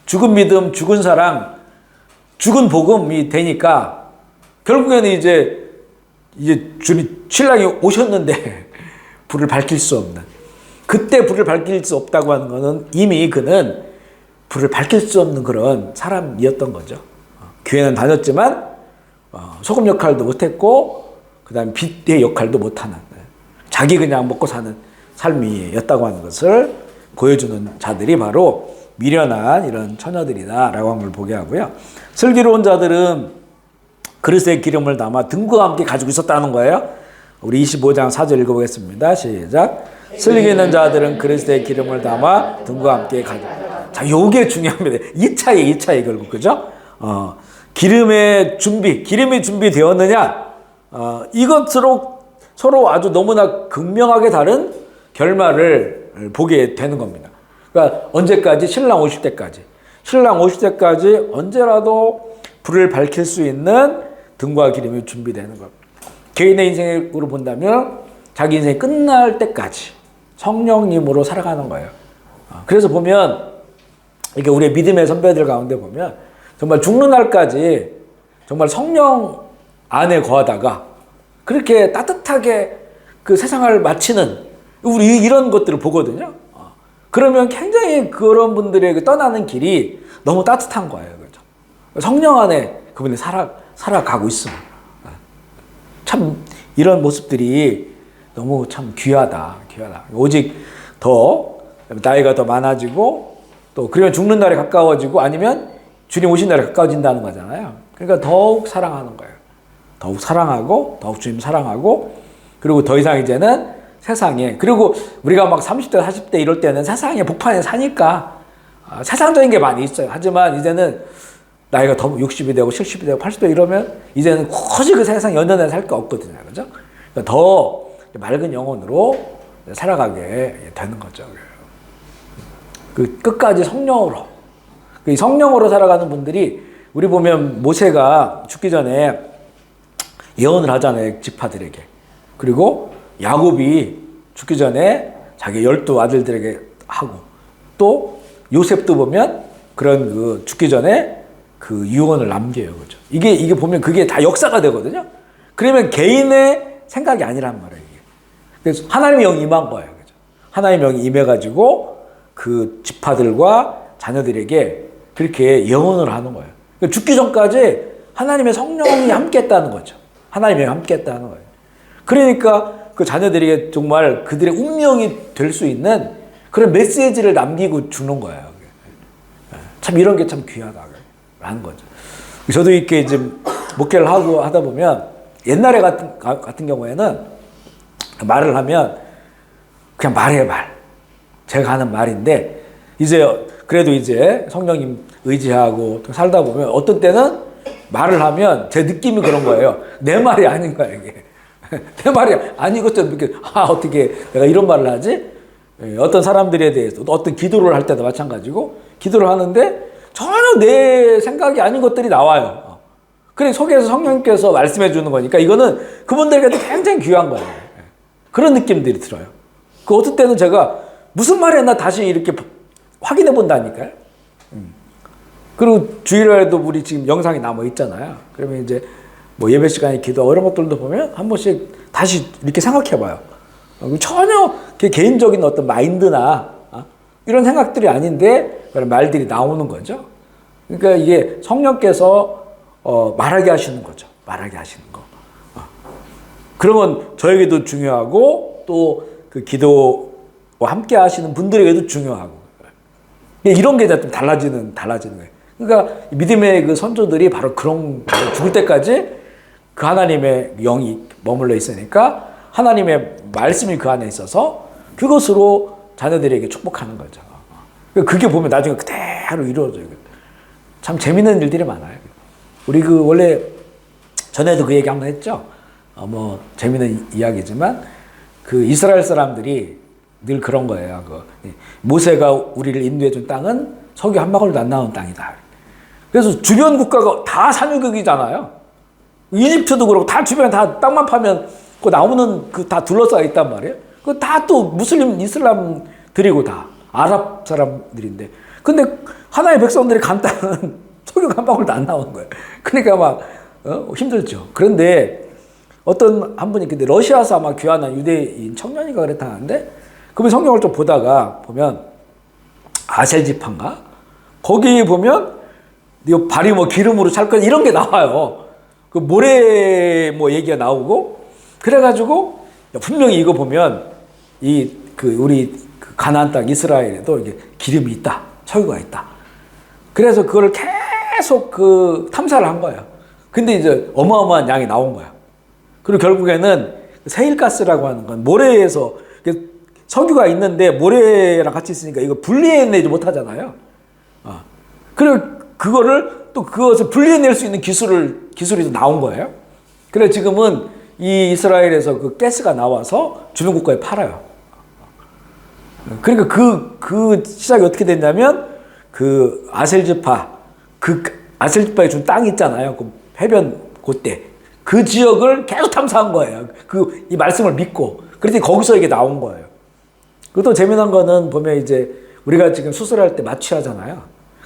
죽은 믿음, 죽은 사랑, 죽은 복음이 되니까 결국에는 이제 주님 신랑이 오셨는데 불을 밝힐 수 없는, 그때 불을 밝힐 수 없다고 하는 것은 이미 그는 불을 밝힐 수 없는 그런 사람이었던 거죠. 교회는 다녔지만 소금 역할도 못했고 그 다음에 빛의 역할도 못하는, 자기 그냥 먹고 사는 삶이었다고 하는 것을 보여주는 자들이 바로 미련한 이런 처녀들이다라고 하는 걸 보게 하고요. 슬기로운 자들은 그릇에 기름을 담아 등과 함께 가지고 있었다는 거예요. 우리 25장 4절 읽어보겠습니다. 시작. 슬기 있는 자들은 그릇에 기름을 담아 등과 함께 가지고. 자, 요게 중요합니다. 2차에 결국, 그죠? 기름이 준비되었느냐? 이것으로 서로 아주 너무나 극명하게 다른 결말을 보게 되는 겁니다. 그러니까 언제까지? 신랑 오실 때까지 언제라도 불을 밝힐 수 있는 등과 기름이 준비되는 겁니다. 개인의 인생으로 본다면 자기 인생이 끝날 때까지 성령님으로 살아가는 거예요. 그래서 보면 이렇게 우리의 믿음의 선배들 가운데 보면 정말 죽는 날까지 정말 성령 안에 거하다가 그렇게 따뜻하게 그 세상을 마치는 우리 이런 것들을 보거든요. 그러면 굉장히 그런 분들의 떠나는 길이 너무 따뜻한 거예요. 그렇죠? 성령 안에 그분이 살아가고 있으면 참 이런 모습들이 너무 참 귀하다. 오직 더 나이가 더 많아지고 또 그러면 죽는 날에 가까워지고 아니면 주님 오신 날에 가까워진다는 거잖아요. 그러니까 더욱 사랑하는 거예요. 더욱 사랑하고 더욱 주님 사랑하고 그리고 더 이상 이제는 세상에, 그리고 우리가 막 30대 40대 이럴 때는 세상에 복판에 사니까 세상적인 게 많이 있어요. 하지만 이제는 나이가 더 60이 되고 70이 되고 80이 되고 이러면 이제는 굳이 그 세상 연연해 살 게 없거든요. 그죠? 그러니까 더 맑은 영혼으로 살아가게 되는 거죠. 그 끝까지 성령으로. 그 성령으로 살아가는 분들이 우리 보면 모세가 죽기 전에 예언을 하잖아요. 지파들에게. 그리고 야곱이 죽기 전에 자기 12 아들들에게 하고 또 요셉도 보면 그런 그 죽기 전에 그 유언을 남겨요. 그죠? 이게 보면 그게 다 역사가 되거든요. 그러면 개인의 생각이 아니란 말이에요. 이게. 그래서 하나님의 영이 임한 거예요. 그죠? 하나님의 영이 임해가지고 그 지파들과 자녀들에게 그렇게 예언을 하는 거예요. 그러니까 죽기 전까지 하나님의 성령이 함께 했다는 거죠. 하나님이 함께 했다는 거예요. 그러니까 그 자녀들에게 정말 그들의 운명이 될 수 있는 그런 메시지를 남기고 주는 거예요. 참 이런 게 참 귀하다라는 거죠. 저도 이렇게 이제 목회를 하고 하다 보면 옛날에 같은 경우에는 말을 하면 그냥 말해 말. 제가 하는 말인데 이제 그래도 이제 성령님 의지하고 살다 보면 어떤 때는 말을 하면 제 느낌이 그런 거예요. 내 말이 아닌 거야 이게. 내 말이 아니고 좀 이렇게 어떻게 내가 이런 말을 하지? 어떤 사람들에 대해서 어떤 기도를 할 때도 마찬가지고 기도를 하는데 전혀 내 생각이 아닌 것들이 나와요. 그래 속에서 성령님께서 말씀해 주는 거니까 이거는 그분들에게도 굉장히 귀한 거예요. 그런 느낌들이 들어요. 그 어떤 때는 제가 무슨 말이 했나 다시 이렇게 확인해 본다니까요. 그리고 주일에도 우리 지금 영상이 남아 있잖아요. 그러면 이제 뭐 예배 시간에 기도 이런 것들도 보면 한 번씩 다시 이렇게 생각해 봐요. 전혀 개인적인 어떤 마인드나 이런 생각들이 아닌데 그런 말들이 나오는 거죠. 그러니까 이게 성령께서 말하게 하시는 거죠. 말하게 하시는 거. 그러면 저에게도 중요하고 또 그 기도와 함께 하시는 분들에게도 중요하고 이런 게 좀 달라지는 거예요. 그러니까 믿음의 그 선조들이 바로 그런 죽을 때까지 그 하나님의 영이 머물러 있으니까 하나님의 말씀이 그 안에 있어서 그것으로 자녀들에게 축복하는 거죠. 그게 보면 나중에 그대로 이루어져요. 참 재밌는 일들이 많아요. 우리 그 원래 전에도 그 얘기 한번 했죠. 뭐 재밌는 이야기지만 그 이스라엘 사람들이 늘 그런 거예요. 그 모세가 우리를 인도해 준 땅은 석유 한 방울도 안 나오는 땅이다. 그래서 주변 국가가 다 산유국이잖아요. 이집트도 그렇고 다 주변에 다 땅만 파면 그 나오는 그 다 둘러싸여 있단 말이에요. 그 다 또 무슬림, 이슬람들이고 다 아랍 사람들인데, 근데 하나의 백성들이 간 땅은 석유가 한 방울도 안 나오는 거예요. 그러니까 막 힘들죠. 그런데 어떤 한 분이 근데 러시아에서 아마 귀환한 유대인 청년이가 그랬다는데 그분 성경을 좀 보다가 보면 아셀 지파인가 거기 보면 발이 뭐 기름으로 찰 것 이런 게 나와요. 그 모래 뭐 얘기가 나오고 그래가지고 분명히 이거 보면 우리 가나안 땅 이스라엘에도 이게 기름이 있다, 석유가 있다. 그래서 그걸 계속 그 탐사를 한 거예요. 근데 이제 어마어마한 양이 나온 거야. 그리고 결국에는 세일가스라고 하는 건 모래에서 석유가 있는데 모래랑 같이 있으니까 이거 분리해내지 못하잖아요. 그리고 그것을 분리해낼 수 있는 기술이 나온 거예요. 그래서 지금은 이 이스라엘에서 그 가스가 나와서 주변 국가에 팔아요. 그러니까 그 시작이 어떻게 됐냐면 그 아셀지파에 준 땅이 있잖아요. 그 해변 그때 그 지역을 계속 탐사한 거예요. 이 말씀을 믿고. 그랬더니 거기서 이게 나온 거예요. 그리고 또 재미난 거는 보면 이제 우리가 지금 수술할 때 마취하잖아요.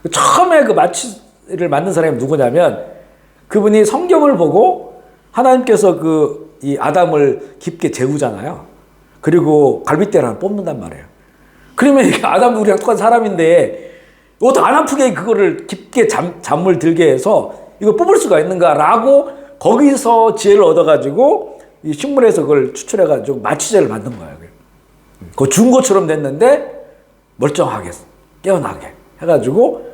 처음에 그 마취를 만든 사람이 누구냐면 그분이 성경을 보고 하나님께서 이 아담을 깊게 재우잖아요. 그리고 갈빗대를 하나 뽑는단 말이에요. 그러면 이게 아담도 우리랑 똑같은 사람인데 어떻게 안 아프게 그거를 깊게 잠을 들게 해서 이걸 뽑을 수가 있는가라고 거기서 지혜를 얻어가지고 이 식물에서 그걸 추출해가지고 마취제를 만든 거예요. 그거 준 것처럼 됐는데 멀쩡하게 깨어나게 해가지고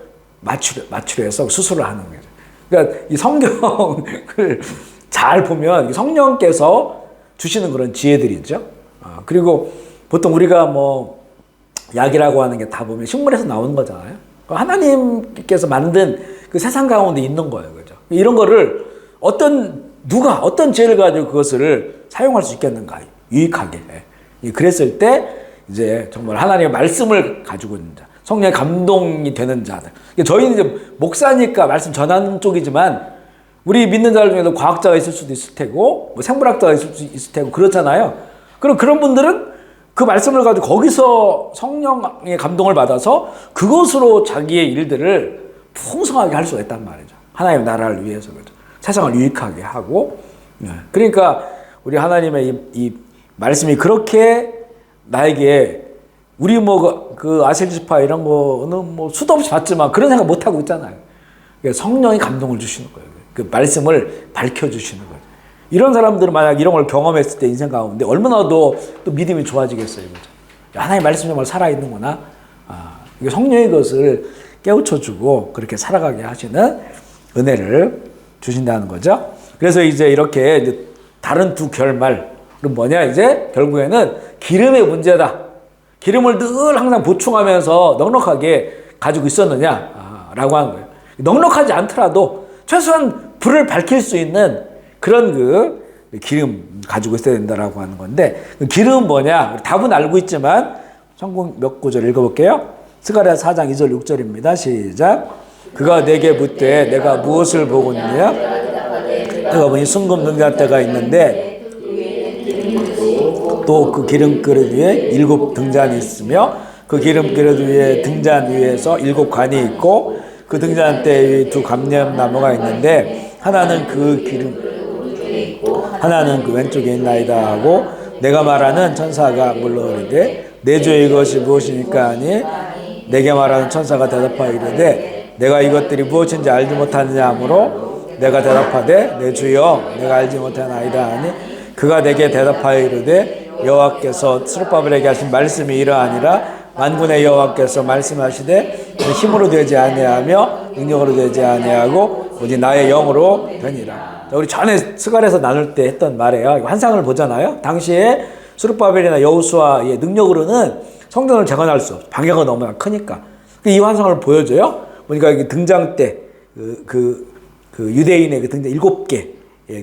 마취를 해서 수술을 하는 거죠. 그러니까 이 성경을 잘 보면 성령께서 주시는 그런 지혜들이죠. 그리고 보통 우리가 뭐 약이라고 하는 게 다 보면 식물에서 나오는 거잖아요. 하나님께서 만든 그 세상 가운데 있는 거예요. 그죠? 이런 거를 누가 어떤 죄를 가지고 그것을 사용할 수 있겠는가? 유익하게. 그랬을 때 이제 정말 하나님의 말씀을 가지고 있는 자, 성령의 감동이 되는 자들. 저희는 이제 목사니까 말씀 전하는 쪽이지만 우리 믿는 자들 중에도 과학자가 있을 수도 있을 테고 뭐 생물학자가 있을 수도 있을 테고 그렇잖아요. 그럼 그런 분들은 그 말씀을 가지고 거기서 성령의 감동을 받아서 그것으로 자기의 일들을 풍성하게 할 수가 있단 말이죠. 하나님의 나라를 위해서. 그렇죠. 세상을 유익하게 하고. 그러니까 우리 하나님의 이 말씀이 그렇게 나에게 우리 뭐 그 아셀지파 이런 거는 뭐 수도 없이 봤지만 그런 생각 못 하고 있잖아요. 성령이 감동을 주시는 거예요. 그 말씀을 밝혀주시는 거예요. 이런 사람들은 만약 이런 걸 경험했을 때 인생 가운데 얼마나 또 믿음이 좋아지겠어요. 그렇죠? 하나님의 말씀이 정말 살아있는구나. 이게 성령의 것을 깨우쳐주고 그렇게 살아가게 하시는 은혜를 주신다는 거죠. 그래서 이제 이렇게 다른 두 결말은 뭐냐? 이제 결국에는 기름의 문제다. 기름을 늘 항상 보충하면서 넉넉하게 가지고 있었느냐라고 하는 거예요. 넉넉하지 않더라도 최소한 불을 밝힐 수 있는 그런 그 기름 가지고 있어야 된다라고 하는 건데, 그 기름은 뭐냐? 답은 알고 있지만 성경 몇 구절 읽어볼게요. 스가랴서 4장 2절 6절입니다. 시작. 그가 내게 묻되 내가 무엇을 보고 있느냐? 내가 보니 순금 등잔대가 있는데 또 그 기름 그릇 위에 7 등잔이 있으며 그 기름 그릇 위에 등잔 위에서 7 관이 있고 그 등잔대 위에 2 감람나무가 있는데 하나는 그 왼쪽에 있나이다 하고 내가 말하는 천사가 물러오르되 내 주여 이것이 무엇이니까 하니 내게 말하는 천사가 대답하여 이르되 내가 이것들이 무엇인지 알지 못하느냐 하므로 내가 대답하되 내 주여 내가 알지 못하나이다 하니 그가 내게 대답하여 이르되 여호와께서 스룹바벨에게 하신 말씀이 이러하니라 만군의 여호와께서 말씀하시되 힘으로 되지 아니하며 능력으로 되지 아니하고 오직 나의 영으로 되니라. 우리 전에 스가랴에서 나눌 때 했던 말이에요. 환상을 보잖아요. 당시에 스룹바벨이나 여호수아의 능력으로는 성전을 재건할 수 없어. 반경은 너무나 크니까. 이 환상을 보여줘요. 보니까 이게 등잔대 그 유대인의 그 등잔 7개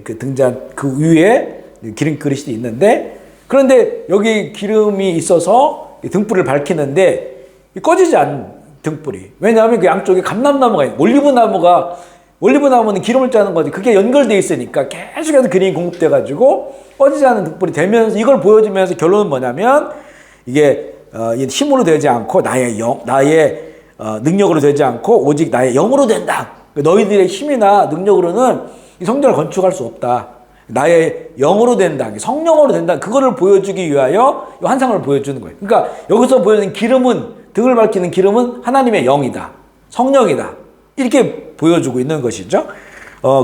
그 등잔 그 위에 기름 그릇이 있는데, 그런데 여기 기름이 있어서 등불을 밝히는데 꺼지지 않는 등불이. 왜냐하면 그 양쪽에 감람나무가 있는, 올리브나무는 기름을 짜는 거지. 그게 연결되어 있으니까 계속해서 기름이 공급돼가지고 꺼지지 않는 등불이 되면서 이걸 보여주면서 결론은 뭐냐면 이게 힘으로 되지 않고 나의 능력으로 되지 않고 오직 나의 영으로 된다. 너희들의 힘이나 능력으로는 이 성전을 건축할 수 없다. 나의 영으로 된다. 성령으로 된다. 그거를 보여주기 위하여 이 환상을 보여주는 거예요. 그러니까 여기서 보여주는 기름은, 등을 밝히는 기름은 하나님의 영이다. 성령이다. 이렇게 보여주고 있는 것이죠.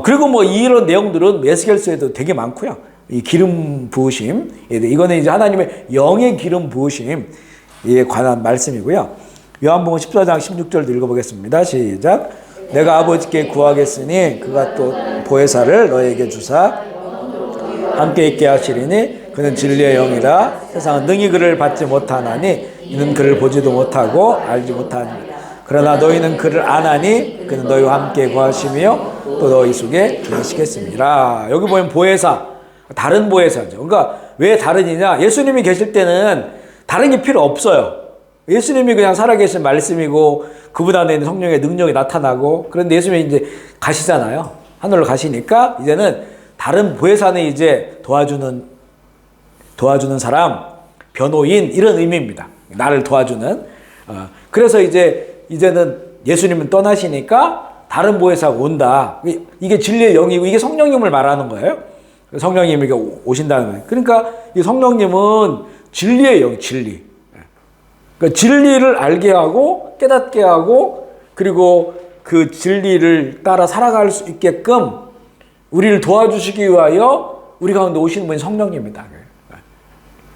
그리고 뭐 이런 내용들은 에스겔서에도 되게 많고요. 이 기름 부으심. 이거는 이제 하나님의 영의 기름 부으심에 관한 말씀이고요. 요한복음 14장 16절도 읽어보겠습니다. 시작. 내가 아버지께 구하겠으니 그가 또 보혜사를 너에게 주사 함께 있게 하시리니 그는 진리의 영이라. 세상은 능히 그를 받지 못하나니 이는 그를 보지도 못하고 알지 못하니 그러나 너희는 그를 아나니 그는 너희와 함께 거하시며 또 너희 속에 계시겠습니다. 여기 보면 보혜사, 다른 보혜사죠. 그러니까 왜 다르냐? 예수님이 계실 때는 다른 게 필요 없어요. 예수님이 그냥 살아계신 말씀이고 그분 안에 있는 성령의 능력이 나타나고, 그런데 예수님이 이제 가시잖아요. 하늘로 가시니까 이제는 다른 보혜사는 이제 도와주는 사람, 변호인, 이런 의미입니다. 나를 도와주는. 그래서 이제는 예수님은 떠나시니까 다른 보혜사가 온다. 이게 진리의 영이고 이게 성령님을 말하는 거예요. 성령님이 오신다는 거예요. 그러니까 이 성령님은 진리의 영, 진리. 그러니까 진리를 알게 하고 깨닫게 하고 그리고 그 진리를 따라 살아갈 수 있게끔 우리를 도와주시기 위하여 우리 가운데 오시는 분이 성령님입니다.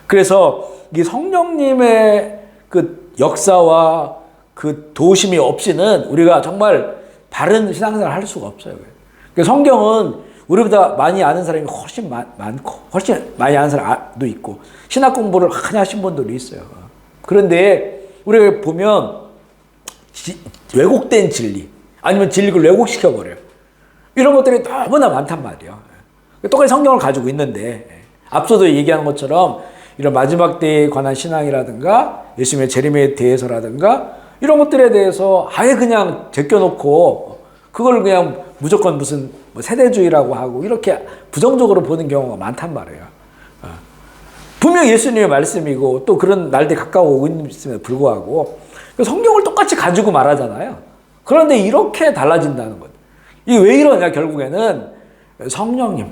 그래서 이 성령님의 그 역사와 그 도우심이 없이는 우리가 정말 바른 신앙생활을 할 수가 없어요. 성경은 우리보다 많이 아는 사람이 훨씬 많고 훨씬 많이 아는 사람도 있고 신학 공부를 많이 하신 분들도 있어요. 그런데 우리가 보면 왜곡된 진리, 아니면 진리를 왜곡시켜버려요. 이런 것들이 너무나 많단 말이에요. 똑같이 성경을 가지고 있는데 앞서도 얘기한 것처럼 이런 마지막 때에 관한 신앙이라든가 예수님의 재림에 대해서라든가 이런 것들에 대해서 아예 그냥 제껴놓고 그걸 그냥 무조건 무슨 뭐 세대주의라고 하고 이렇게 부정적으로 보는 경우가 많단 말이에요. 분명 예수님의 말씀이고 또 그런 날들이 가까워 오고 있음에도 불구하고 성경을 똑같이 가지고 말하잖아요. 그런데 이렇게 달라진다는 거죠. 이게 왜 이러냐 결국에는 성령님.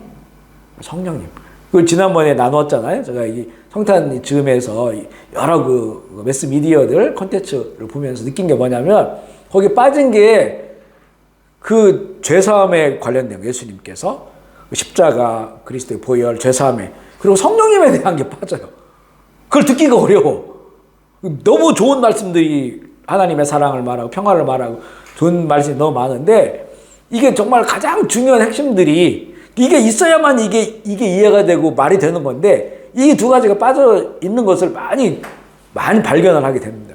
그걸 지난번에 나누었잖아요. 제가 이 성탄 즈음에서 여러 그 매스 미디어들 콘텐츠를 보면서 느낀 게 뭐냐면 거기 빠진 게 그 죄사함에 관련된 예수님께서 십자가, 그리스도의 보혈, 죄사함에 그리고 성령님에 대한 게 빠져요. 그걸 듣기가 어려워. 너무 좋은 말씀들이 하나님의 사랑을 말하고 평화를 말하고 좋은 말씀이 너무 많은데 이게 정말 가장 중요한 핵심들이 이게 있어야만 이게 이해가 되고 말이 되는 건데 이 두 가지가 빠져 있는 것을 많이 발견을 하게 됩니다.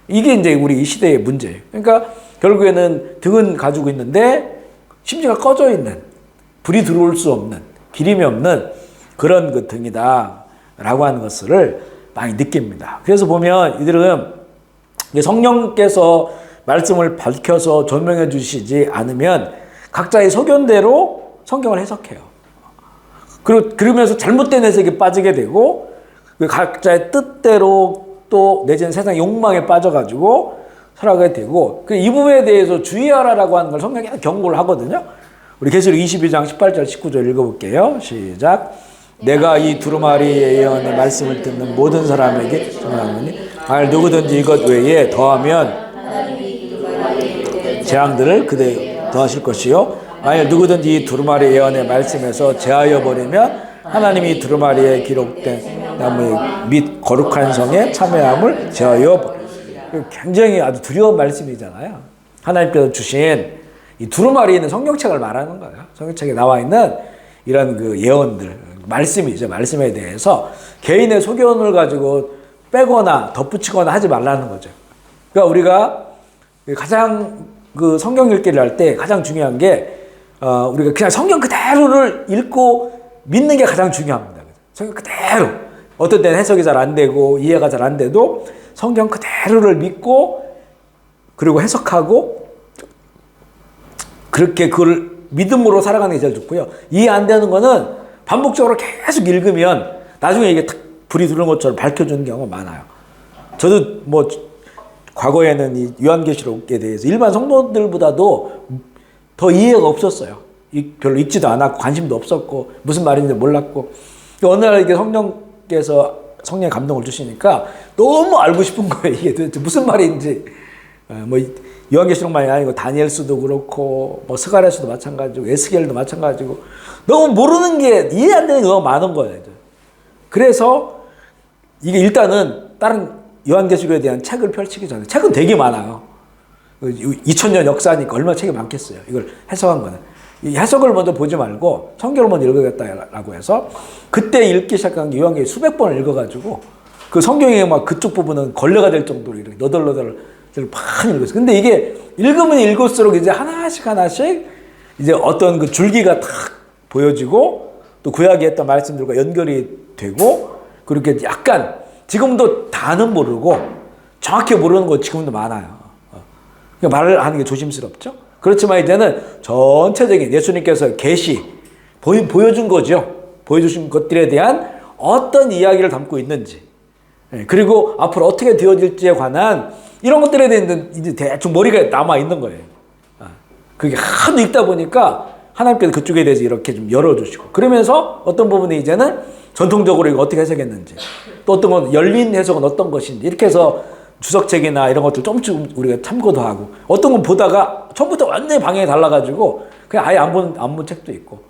이게 이제 우리 이 시대의 문제예요. 그러니까 결국에는 등은 가지고 있는데 심지가 꺼져 있는 불이 들어올 수 없는 기름이 없는 그런 그 등이다라고 하는 것을 많이 느낍니다. 그래서 보면 이들은 성령께서 말씀을 밝혀서 조명해 주시지 않으면 각자의 소견대로 성경을 해석해요. 그러면서 잘못된 해석에 빠지게 되고 각자의 뜻대로 또 내지는 세상 욕망에 빠져가지고 살아가게 되고 이 부분에 대해서 주의하라라고 하는 걸 성경이 경고를 하거든요. 우리 계시록 22장 18절 19절 읽어볼게요. 시작. 내가 이 두루마리의 예언의 말씀을 듣는 모든 사람에게 전하노니 만일 누구든지 이것 외에 더하면 재앙들을 그대 더하실 것이요 만일 누구든지 이 두루마리 예언의 말씀에서 제하여 버리면 하나님이 두루마리에 기록된 나무 및 거룩한 성에 참여함을 제하여 버려요. 굉장히 아주 두려운 말씀이잖아요. 하나님께서 주신 이 두루마리는 성경책을 말하는 거예요. 성경책에 나와 있는 이런 그 예언들, 말씀이죠. 말씀에 대해서 개인의 소견을 가지고 빼거나 덧붙이거나 하지 말라는 거죠. 그러니까 우리가 가장 그 성경 읽기를 할 때 가장 중요한 게 우리가 그냥 성경 그대로를 읽고 믿는 게 가장 중요합니다. 성경 그대로. 어떤 때는 해석이 잘 안 되고 이해가 잘 안 돼도 성경 그대로를 믿고 그리고 해석하고 그렇게 그걸 믿음으로 살아가는 게 제일 좋고요. 이해 안 되는 거는 반복적으로 계속 읽으면 나중에 이게 탁 불이 들어오는 것처럼 밝혀주는 경우가 많아요. 저도 뭐 과거에는 이 요한계시록에 대해서 일반 성도들보다도 더 이해가 없었어요. 별로 읽지도 않았고 관심도 없었고 무슨 말인지 몰랐고 어느 날 이게 성령의 감동을 주시니까 너무 알고 싶은 거예요. 이게 도대체 무슨 말인지. 뭐 요한계시록만이 아니고 다니엘서도 그렇고 뭐 스가랴서도 마찬가지고 에스겔도 마찬가지고 너무 모르는 게 이해 안 되는 게 너무 많은 거예요. 그래서 이게 일단은 다른 요한계시록에 대한 책을 펼치기 전에 책은 되게 많아요. 2000년 역사니까 얼마나 책이 많겠어요. 이걸 해석한 거는. 이 해석을 먼저 보지 말고 성경을 먼저 읽어야겠다라고 해서 그때 읽기 시작한 게 요한계시록 수백 번을 읽어가지고 그 성경에 막 그쪽 부분은 걸레가 될 정도로 이렇게 너덜너덜 많이 읽었어요. 근데 이게 읽으면 읽을수록 이제 하나씩 이제 어떤 그 줄기가 탁 보여지고 또 구약에 했던 말씀들과 연결이 되고 그렇게 약간 지금도 다는 모르고 정확히 모르는 거 지금도 많아요. 그러니까 말을 하는 게 조심스럽죠. 그렇지만 이제는 전체적인 예수님께서 계시 보여준 거죠. 보여주신 것들에 대한 어떤 이야기를 담고 있는지 그리고 앞으로 어떻게 되어질지에 관한 이런 것들에 대한 이제 대충 머리가 남아 있는 거예요. 그게 하도 읽다 보니까 하나님께서 그쪽에 대해서 이렇게 좀 열어주시고 그러면서 어떤 부분이 이제는 전통적으로 이거 어떻게 해석했는지 또 어떤 건 열린 해석은 어떤 것인지 이렇게 해서 주석책이나 이런 것들 조금씩 우리가 참고도 하고 어떤 건 보다가 처음부터 완전히 방향이 달라가지고 그냥 아예 안 본 책도 있고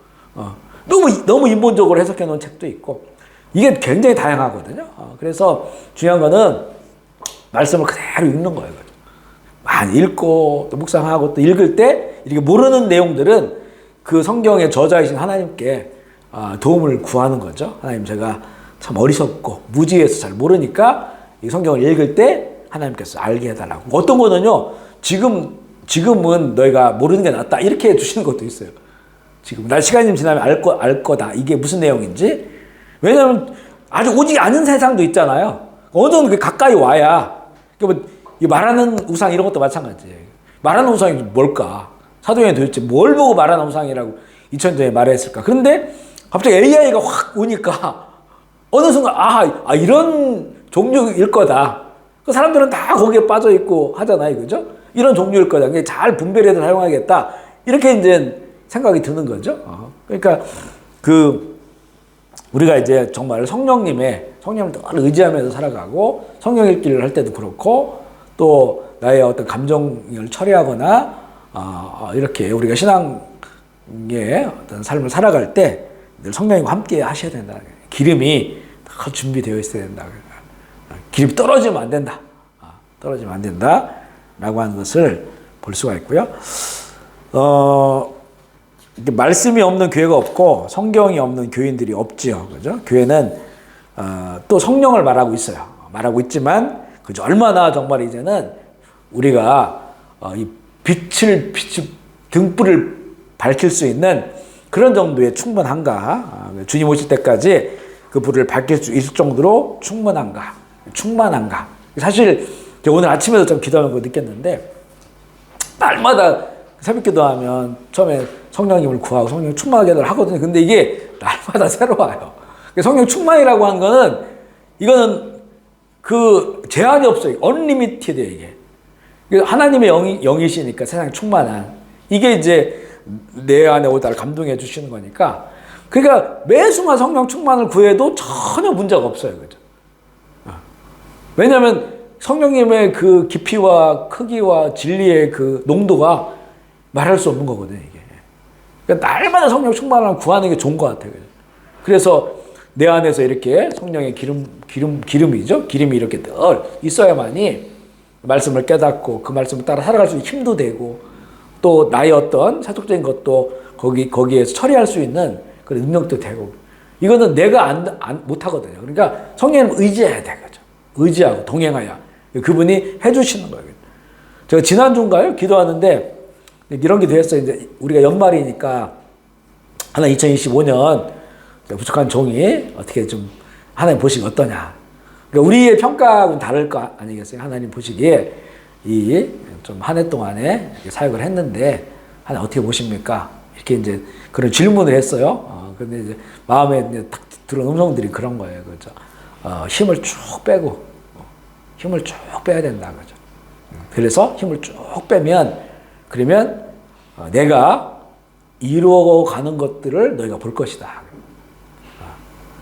너무 인본적으로 해석해 놓은 책도 있고 이게 굉장히 다양하거든요. 그래서 중요한 거는 말씀을 그대로 읽는 거예요. 많이 읽고 또 묵상하고 또 읽을 때 이렇게 모르는 내용들은 그 성경의 저자이신 하나님께 도움을 구하는 거죠. 하나님 제가 참 어리석고 무지해서 잘 모르니까 이 성경을 읽을 때 하나님께서 알게 해달라고. 어떤 거는요 지금 지금은 너희가 모르는 게 낫다. 이렇게 해주시는 것도 있어요. 지금 날 시간이 좀 지나면 알 거다. 이게 무슨 내용인지. 왜냐하면 아주 오직 아는 세상도 있잖아요. 어느 정도 가까이 와야. 그러니까 말하는 우상 이런 것도 마찬가지예요. 말하는 우상이 뭘까? 사도행전 도대체 뭘 보고 말하는 우상이라고 2000년 전에 말했을까? 그런데 갑자기 AI가 확 오니까 어느 순간 이런 종류일 거다. 그 사람들은 다 거기에 빠져 있고 하잖아요, 그죠? 이런 종류일 거다. 잘 분별해서 사용하겠다. 이렇게 이제 생각이 드는 거죠. 그러니까 우리가 이제 정말 성령님을 늘 의지하면서 살아가고 성령 읽기를 할 때도 그렇고 또 나의 어떤 감정을 처리하거나 이렇게 우리가 신앙의 어떤 삶을 살아갈 때 늘 성령님과 함께 하셔야 된다. 기름이 다 준비되어 있어야 된다. 기름이 떨어지면 안 된다. 떨어지면 안 된다. 라고 하는 것을 볼 수가 있고요. 말씀이 없는 교회가 없고 성경이 없는 교인들이 없지요. 그죠? 교회는 또 성령을 말하고 있어요. 말하고 있지만 그죠? 얼마나 정말 이제는 우리가 이 등불을 밝힐 수 있는 그런 정도의 충분한가? 주님 오실 때까지 그 불을 밝힐 수 있을 정도로 충만한가? 사실 오늘 아침에도 좀 기도하면서 느꼈는데 날마다 새벽 기도하면 처음에 성령님을 구하고 성령 충만하게 하거든요. 근데 이게 날마다 새로워요. 성령 충만이라고 하는 거는 이거는 그 제한이 없어요. 언리미티드예요, 이게. 하나님의 영이시니까 세상에 충만한. 이게 이제 내 안에 오다를 감동해 주시는 거니까. 그러니까 매 순간 성령 충만을 구해도 전혀 문제가 없어요. 그죠? 왜냐하면 성령님의 그 깊이와 크기와 진리의 그 농도가 말할 수 없는 거거든요, 이게. 그러니까 날마다 성령 충만을 구하는 게 좋은 것 같아요. 그래서 내 안에서 이렇게 성령의 기름이죠? 기름이 이렇게 늘 있어야만이 말씀을 깨닫고 그 말씀을 따라 살아갈 수 있는 힘도 되고 또 나의 어떤 사적적인 것도 거기에서 처리할 수 있는 그런 능력도 되고 이거는 내가 못 하거든요. 그러니까 성령님을 의지해야 되거죠. 의지하고 동행하여 그분이 해주시는 거예요. 제가 지난주인가요? 기도하는데 이런 기도 했어요. 이제 우리가 연말이니까 하나님 2025년 부족한 종이 어떻게 좀 하나님 보시기 어떠냐. 그러니까 우리의 평가하고는 다를 거 아니겠어요? 하나님 보시기에 이 좀 한 해 동안에 사역을 했는데 하나님 어떻게 보십니까? 이렇게 이제 그런 질문을 했어요. 근데 이제 마음에 이제 딱 들어온 음성들이 그런 거예요. 그죠? 힘을 쭉 빼고 힘을 쭉 빼야 된다. 그죠? 그래서 힘을 쭉 빼면 그러면 내가 이루어가는 것들을 너희가 볼 것이다.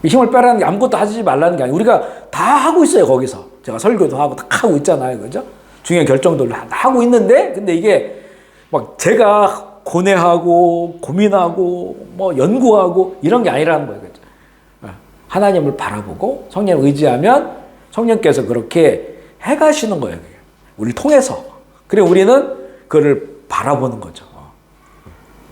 힘을 빼라는 게 아무것도 하지 말라는 게 아니고 우리가 다 하고 있어요. 거기서 제가 설교도 하고 다 하고 있잖아요. 그죠? 중요한 결정들을 다 하고 있는데 근데 이게 막 제가 고뇌하고 고민하고 뭐 연구하고 이런 게 아니라는 거예요. 그죠? 하나님을 바라보고 성령을 의지하면 성령께서 그렇게 해가시는 거예요. 우리를 통해서. 그래 우리는 그를 바라보는 거죠.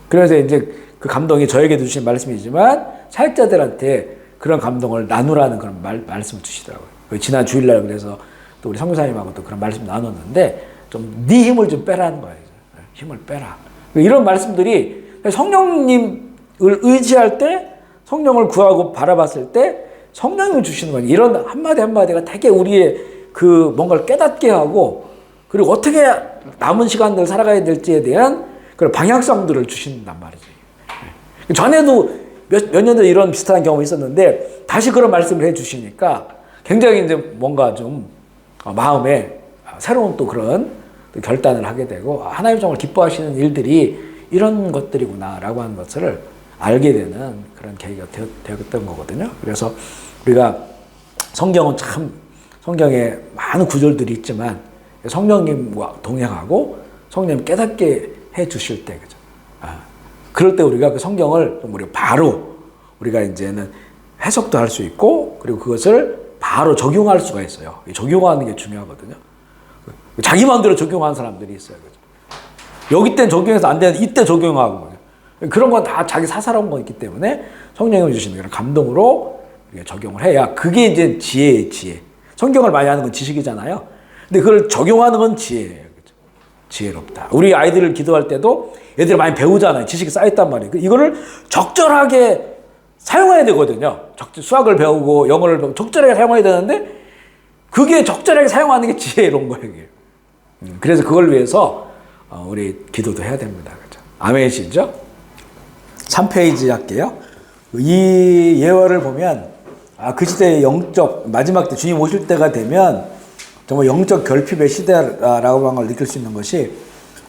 그래서 이제 그 감동이 저에게도 주신 말씀이지만 사역자들한테 그런 감동을 나누라는 그런 말씀을 주시더라고요. 지난 주일날 그래서 또 우리 성교사님하고 또 그런 말씀 나눴는데 좀 네 힘을 좀 빼라는 거예요. 힘을 빼라. 이런 말씀들이 성령님을 의지할 때 성령을 구하고 바라봤을 때 성령님을 주시는 거예요. 이런 한마디 한마디가 되게 우리의 그 뭔가를 깨닫게 하고 그리고 어떻게 남은 시간들 살아가야 될지에 대한 그런 방향성들을 주신단 말이죠. 전에도 몇 년 전에 이런 비슷한 경험이 있었는데 다시 그런 말씀을 해 주시니까 굉장히 이제 뭔가 좀 마음에 새로운 또 그런 결단을 하게 되고 하나님 정말 기뻐하시는 일들이 이런 것들이구나라고 하는 것을 알게 되는 그런 계기가 되었던 거거든요. 그래서 우리가 성경은 참 성경에 많은 구절들이 있지만 성령님과 동행하고 성령님 깨닫게 해 주실 때 그죠? 그럴 때 우리가 그 성경을 우리가 바로 우리가 이제는 해석도 할 수 있고 그리고 그것을 바로 적용할 수가 있어요. 적용하는 게 중요하거든요. 자기 마음대로 적용하는 사람들이 있어요. 그죠? 여기 땐 적용해서 안 되는데 이때 적용하고 그런 건 다 자기 사사로운 거 있기 때문에 성령님이 주시는 그런 감동으로 적용을 해야 그게 이제 지혜예요. 지혜. 성경을 많이 하는 건 지식이잖아요. 근데 그걸 적용하는 건 지혜예요. 그죠? 지혜롭다. 우리 아이들을 기도할 때도 애들이 많이 배우잖아요. 지식이 쌓였단 말이에요. 이거를 적절하게 사용해야 되거든요. 수학을 배우고 영어를 배우고 적절하게 사용해야 되는데 그게 적절하게 사용하는 게 지혜로운 거예요. 이게. 그래서 그걸 위해서 우리 기도도 해야 됩니다. 그렇죠? 아멘이시죠? 3페이지 할게요. 이 예화를 보면 그 시대의 영적 마지막 때 주님 오실 때가 되면 정말 영적 결핍의 시대라고 하는 걸 느낄 수 있는 것이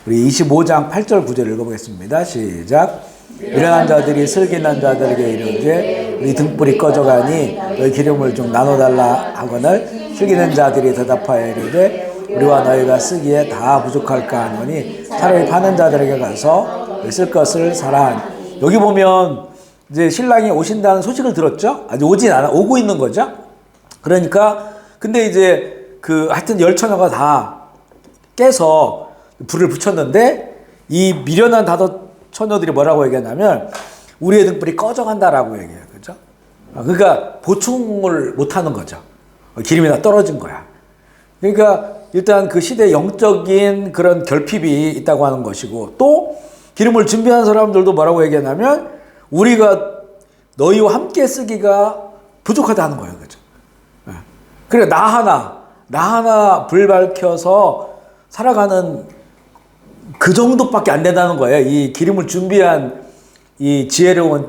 우리 25장 8절 9절 읽어보겠습니다. 시작. 미련한 자들이 슬기난 자들에게 이르되 우리 등불이 꺼져가니 너희 기름을 좀 나눠달라 하거늘 슬기는 자들이 대답하여 이르되 우리와 너희가 쓰기에 다 부족할까 하노니 차라리 파는 자들에게 가서 쓸 것을 사라. 여기 보면 이제 신랑이 오신다는 소식을 들었죠. 아직 오진 않아 오고 있는 거죠. 그러니까 근데 이제 하여튼 열 처녀가 다 깨서 불을 붙였는데 이 미련한 5 처녀들이 뭐라고 얘기했냐면 우리의 등불이 꺼져간다라고 얘기해요. 그죠? 그러니까 보충을 못 하는 거죠. 기름이 다 떨어진 거야. 그러니까 일단 그 시대의 영적인 그런 결핍이 있다고 하는 것이고 또 기름을 준비한 사람들도 뭐라고 얘기했냐면 우리가 너희와 함께 쓰기가 부족하다는 거예요. 그죠? 그래, 나 하나 불 밝혀서 살아가는 그 정도밖에 안 된다는 거예요. 이 기름을 준비한 이 지혜로운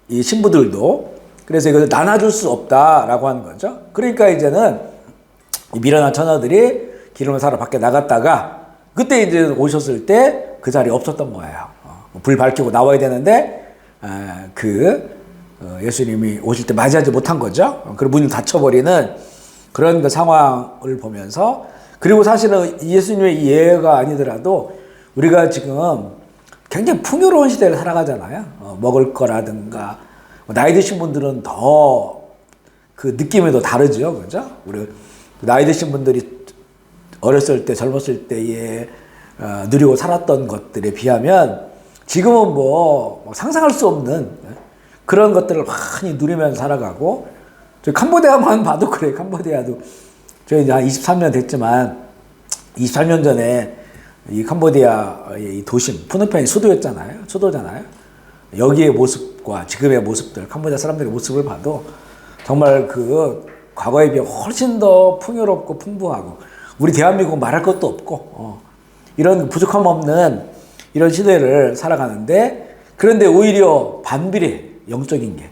이 신부들도. 그래서 이것을 나눠줄 수 없다라고 하는 거죠. 그러니까 이제는 이 미련한 처녀들이 기름을 사러 밖에 나갔다가 그때 이제 오셨을 때 그 자리에 없었던 거예요. 불 밝히고 나와야 되는데 예수님이 오실 때 맞이하지 못한 거죠. 그리고 문을 닫혀버리는 그런 그 상황을 보면서 그리고 사실은 예수님의 이 예가 아니더라도 우리가 지금 굉장히 풍요로운 시대를 살아가잖아요. 먹을 거라든가 나이 드신 분들은 더 그 느낌이 더 다르죠. 그죠? 우리 나이 드신 분들이 어렸을 때 젊었을 때에 누리고 살았던 것들에 비하면 지금은 뭐 상상할 수 없는 그런 것들을 많이 누리면서 살아가고 저희 캄보디아만 봐도 그래요. 캄보디아도 저희 이제 한 23년 됐지만 23년 전에 이 캄보디아의 이 도심 푸놈펜이 수도잖아요. 여기의 모습과 지금의 모습들, 캄보디아 사람들의 모습을 봐도 정말 그 과거에 비해 훨씬 더 풍요롭고 풍부하고 우리 대한민국은 말할 것도 없고 이런 부족함 없는 이런 시대를 살아가는데 그런데 오히려 반비례 영적인 게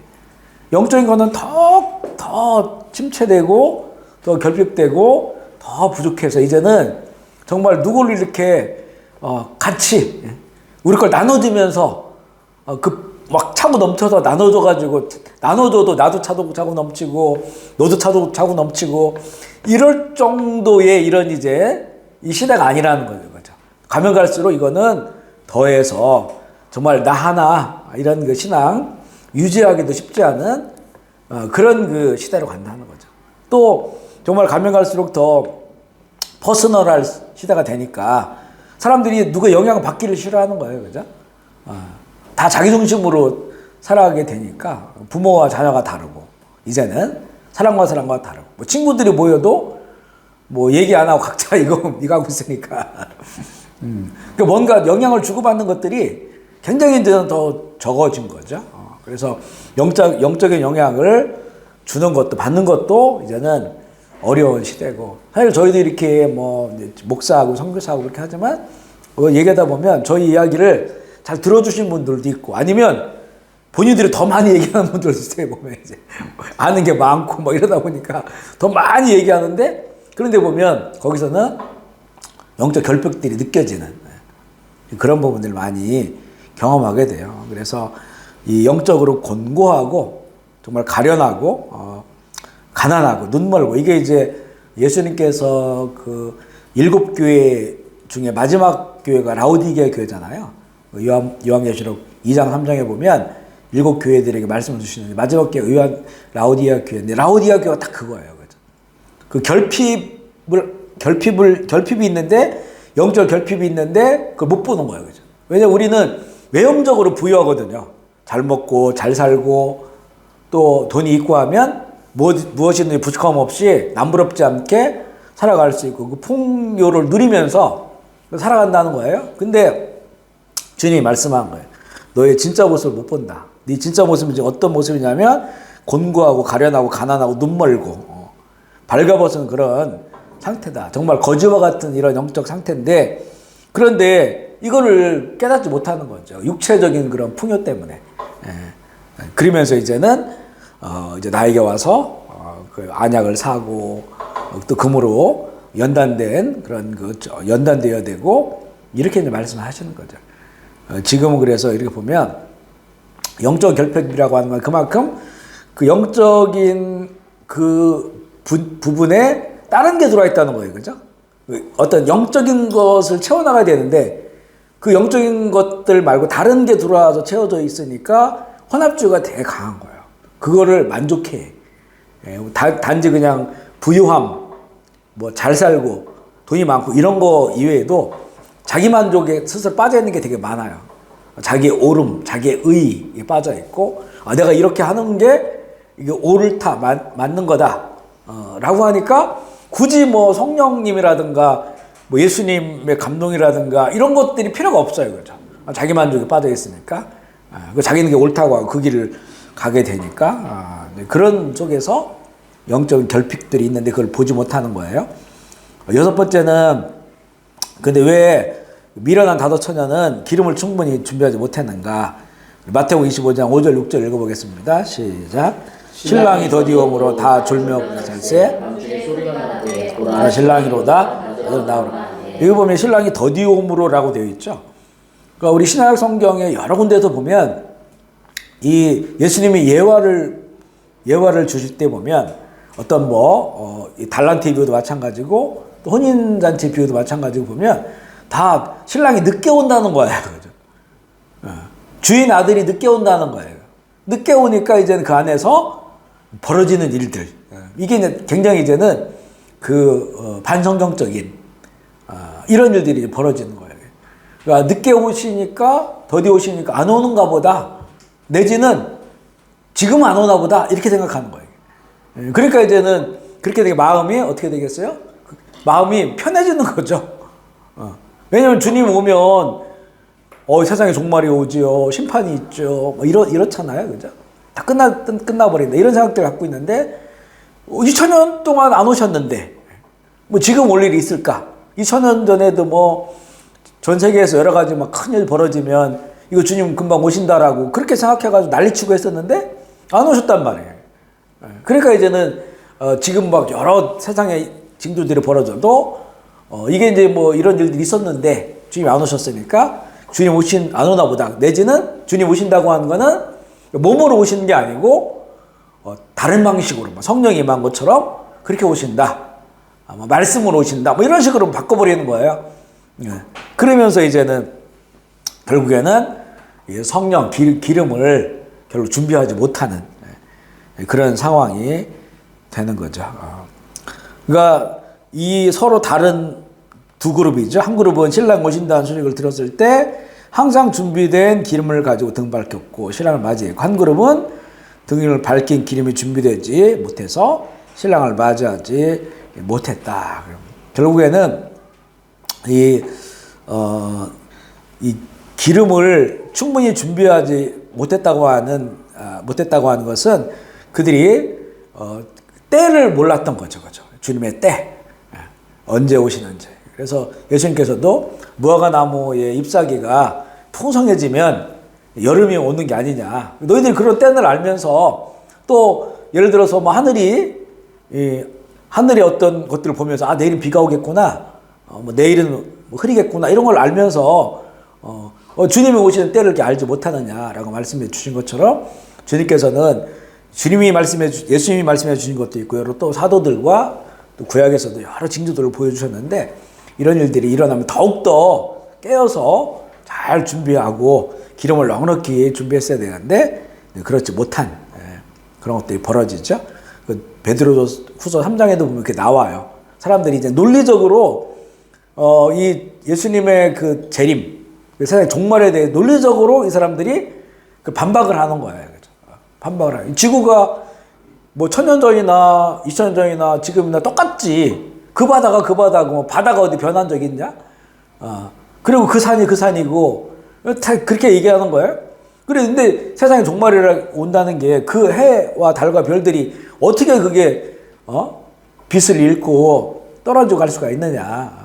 영적인 거는 더 침체되고 더 결핍되고 더 부족해서 이제는 정말 누구를 이렇게 같이 우리 걸 나눠주면서 막 차고 넘쳐서 나눠줘도 나도 차고 넘치고 너도 차고 넘치고 이럴 정도의 이런 이제 이 시대가 아니라는 거죠. 가면 갈수록 이거는 더해서 정말 나 하나 이런 그 신앙 유지하기도 쉽지 않은 그런 그 시대로 간다는 거죠. 또 정말 가면 갈수록 더 퍼스널할 시대가 되니까 사람들이 누가 영향을 받기를 싫어하는 거예요. 그죠? 다 자기 중심으로 살아가게 되니까 부모와 자녀가 다르고 이제는 사람과 다르고 뭐 친구들이 모여도 뭐 얘기 안 하고 각자 이거 하고 있으니까 그러니까 뭔가 영향을 주고받는 것들이 굉장히 이제는 더 적어진 거죠. 그래서 영적인 영향을 주는 것도 받는 것도 이제는 어려운 시대고 사실 저희도 이렇게 뭐 목사하고 선교사하고 그렇게 하지만 얘기하다 보면 저희 이야기를 잘 들어주신 분들도 있고 아니면 본인들이 더 많이 얘기하는 분들도 있어요. 보면 이제 아는 게 많고 뭐 이러다 보니까 더 많이 얘기하는데 그런데 보면 거기서는 영적 결핍들이 느껴지는 그런 부분들을 많이 경험하게 돼요. 그래서 이 영적으로 곤고하고 정말 가련하고 가난하고 눈멀고 이게 이제 예수님께서 그 7교회 중에 마지막 교회가 라오디게아 교회잖아요. 요한계시록 2장 3장에 보면 7교회들에게 말씀을 주시는데 마지막 교회 라오디게아 교회인데 라오디게아 교회가 딱 그거예요. 그죠? 그 결핍이 있는데 영적 결핍이 있는데 그걸 못 보는 거예요. 그죠? 왜냐면 우리는 외형적으로 부유하거든요. 잘 먹고 잘 살고 또 돈이 있고 하면 무엇이든 부족함 없이 남부럽지 않게 살아갈 수 있고 그 풍요를 누리면서 살아간다는 거예요. 근데 주님이 말씀한 거예요. 너의 진짜 모습을 못 본다. 네 진짜 모습은 어떤 모습이냐면 곤고하고 가련하고 가난하고 눈멀고 발가벗은 그런 상태다. 정말 거지와 같은 이런 영적 상태인데, 그런데 이거를 깨닫지 못하는 거죠. 육체적인 그런 풍요 때문에. 그러면서 이제는 이제 나에게 와서 그 안약을 사고 또 금으로 연단된 그런 연단되어야 되고, 이렇게 이제 말씀하시는 거죠. 지금은 그래서 이렇게 보면 영적 결핍이라고 하는 건 그만큼 그 영적인 그 부분에 다른 게 들어와 있다는 거예요. 그죠? 어떤 영적인 것을 채워나가야 되는데 그 영적인 것들 말고 다른 게 들어와서 채워져 있으니까 혼합주의가 되게 강한 거예요. 그거를 만족해. 단지 그냥 부유함, 뭐 잘 살고 돈이 많고 이런 거 이외에도 자기 만족에 스스로 빠져 있는 게 되게 많아요. 자기의 옳음, 자기의 의에 빠져 있고, 내가 이렇게 하는 게 이게 옳다, 맞는 거다 라고 하니까 굳이 뭐 성령님이라든가 뭐 예수님의 감동이라든가 이런 것들이 필요가 없어요. 그렇죠? 자기 만족에 빠져 있으니까 자기는 게 옳다고 하고 그 길을 가게 되니까 그런 속에서 영적인 결핍들이 있는데 그걸 보지 못하는 거예요. 여섯 번째는, 근데 왜 미련한 다섯 처녀는 기름을 충분히 준비하지 못했는가? 마태복음 25장 5절 6절 읽어보겠습니다. 시작. 신랑이 더디움으로 다 졸며 잘세 신랑이로다 나오라. 여기 보면 신랑이 더디움으로라고 되어 있죠. 그러니까 우리 신약 성경에 여러 군데서 보면 이 예수님이 예화를 주실 때 보면 어떤 달란트 비유도 마찬가지고 또 혼인잔치 비유도 마찬가지고 보면 다 신랑이 늦게 온다는 거예요. 그죠? 주인 아들이 늦게 온다는 거예요. 늦게 오니까 이제는 그 안에서 벌어지는 일들. 이게 이제 굉장히 이제는 반성경적인 이런 일들이 벌어지는 거예요. 그러니까 늦게 오시니까, 더디 오시니까 안 오는가 보다. 내지는 지금 안 오나 보다. 이렇게 생각하는 거예요. 그러니까 이제는 그렇게 되게 마음이 어떻게 되겠어요? 마음이 편해지는 거죠. 왜냐면 주님 오면 세상에 종말이 오지요, 심판이 있죠, 뭐 이렇잖아요, 그죠? 다 끝나버린다 이런 생각들을 갖고 있는데 2000년 동안 안 오셨는데 뭐 지금 올 일이 있을까? 2000년 전에도 뭐 전 세계에서 여러 가지 막 큰일 벌어지면 이거 주님 금방 오신다라고 그렇게 생각해가지고 난리치고 했었는데 안 오셨단 말이에요. 그러니까 이제는 지금 막 여러 세상의 징조들이 벌어져도 이게 이제 뭐 이런 일들이 있었는데 주님이 안 오셨으니까 주님 안 오나 보다. 내지는 주님 오신다고 하는 거는 몸으로 오시는 게 아니고 다른 방식으로 성령이 임한 것처럼 그렇게 오신다. 말씀으로 오신다. 뭐 이런 식으로 바꿔버리는 거예요. 그러면서 이제는 결국에는 성령 기름을 결국 준비하지 못하는 그런 상황이 되는 거죠. 그러니까 이 서로 다른 두 그룹이죠. 한 그룹은 신랑 오신다는 소식을 들었을 때 항상 준비된 기름을 가지고 등 밝혔고 신랑을 맞이했고, 한 그룹은 등을 밝힌 기름이 준비되지 못해서 신랑을 맞이하지 못했다. 결국에는 이 기름을 충분히 준비하지 못했다고 하는 것은 그들이 때를 몰랐던 거죠, 그죠? 주님의 때 언제 오시는지. 그래서 예수님께서도 무화과 나무의 ip사귀가 풍성해지면 여름이 오는 게 아니냐. 너희들이 그런 때를 알면서 또 예를 들어서 뭐 하늘이 어떤 것들을 보면서 내일은 비가 오겠구나. 뭐 내일은 뭐 흐리겠구나. 이런 걸 알면서 주님이 오시는 때를 이렇게 알지 못하느냐라고 말씀해 주신 것처럼 주님께서는 예수님이 말씀해 주신 것도 있고요. 또 사도들과 또 구약에서도 여러 징조들을 보여주셨는데 이런 일들이 일어나면 더욱더 깨어서 잘 준비하고 기름을 넉넉히 준비했어야 되는데 그렇지 못한 그런 것들이 벌어지죠. 베드로후서 3장에도 보면 이렇게 나와요. 사람들이 이제 논리적으로 이 예수님의 그 재림, 세상의 종말에 대해 논리적으로 이 사람들이 반박을 하는 거예요. 그렇죠? 반박을 하는. 지구가 뭐 1000년 전이나 2000년 전이나 지금이나 똑같지. 그 바다가 뭐 바다가 어디 변한 적이 있냐? 그리고 그 산이 그 산이고 다 그렇게 얘기하는 거예요. 그런데 세상에 종말이 온다는 게 그 해와 달과 별들이 어떻게 그게 빛을 잃고 떨어져 갈 수가 있느냐.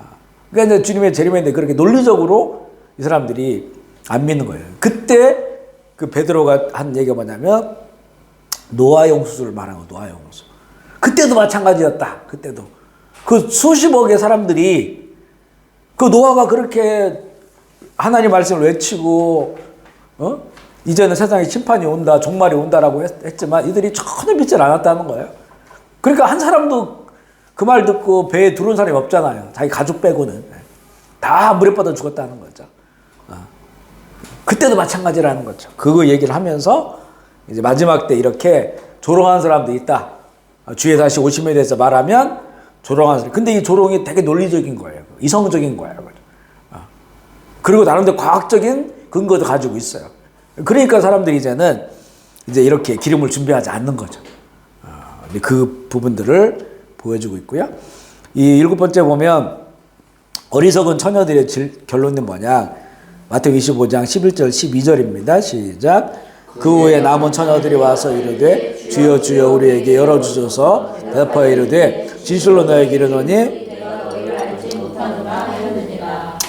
그러니까 이제 주님의 재림인데 그렇게 논리적으로 이 사람들이 안 믿는 거예요. 그때 그 베드로가 한 얘기가 뭐냐면 노아 홍수를 말하는 거. 노아 홍수. 그때도 마찬가지였다. 그때도 그 수십억의 사람들이 그 노아가 그렇게 하나님 말씀을 외치고 이제는 세상에 심판이 온다, 종말이 온다라고 했지만 이들이 전혀 믿질 않았다는 거예요. 그러니까 한 사람도 그 말 듣고 배에 들어온 사람이 없잖아요. 자기 가족 빼고는 다 물에 빠져 죽었다는 거죠. 그때도 마찬가지라는 거죠. 그거 얘기를 하면서 이제 마지막 때 이렇게 조롱하는 사람도 있다. 주의 다시 오심에 대해서 말하면 조롱하는 사람. 근데 이 조롱이 되게 논리적인 거예요. 이성적인 거예요. 그리고 나름대로 과학적인 근거도 가지고 있어요. 그러니까 사람들이 이제는 이제 이렇게 기름을 준비하지 않는 거죠. 그 부분들을 보여주고 있고요. 이 일곱 번째 보면 어리석은 처녀들의 결론은 뭐냐? 마태복음 25장 11절 12절입니다. 시작. 그 후에 남은 처녀들이 와서 이르되 주여 주여 우리에게 열어주소서. 대답하여 이르되 진실로 너에게 이르노니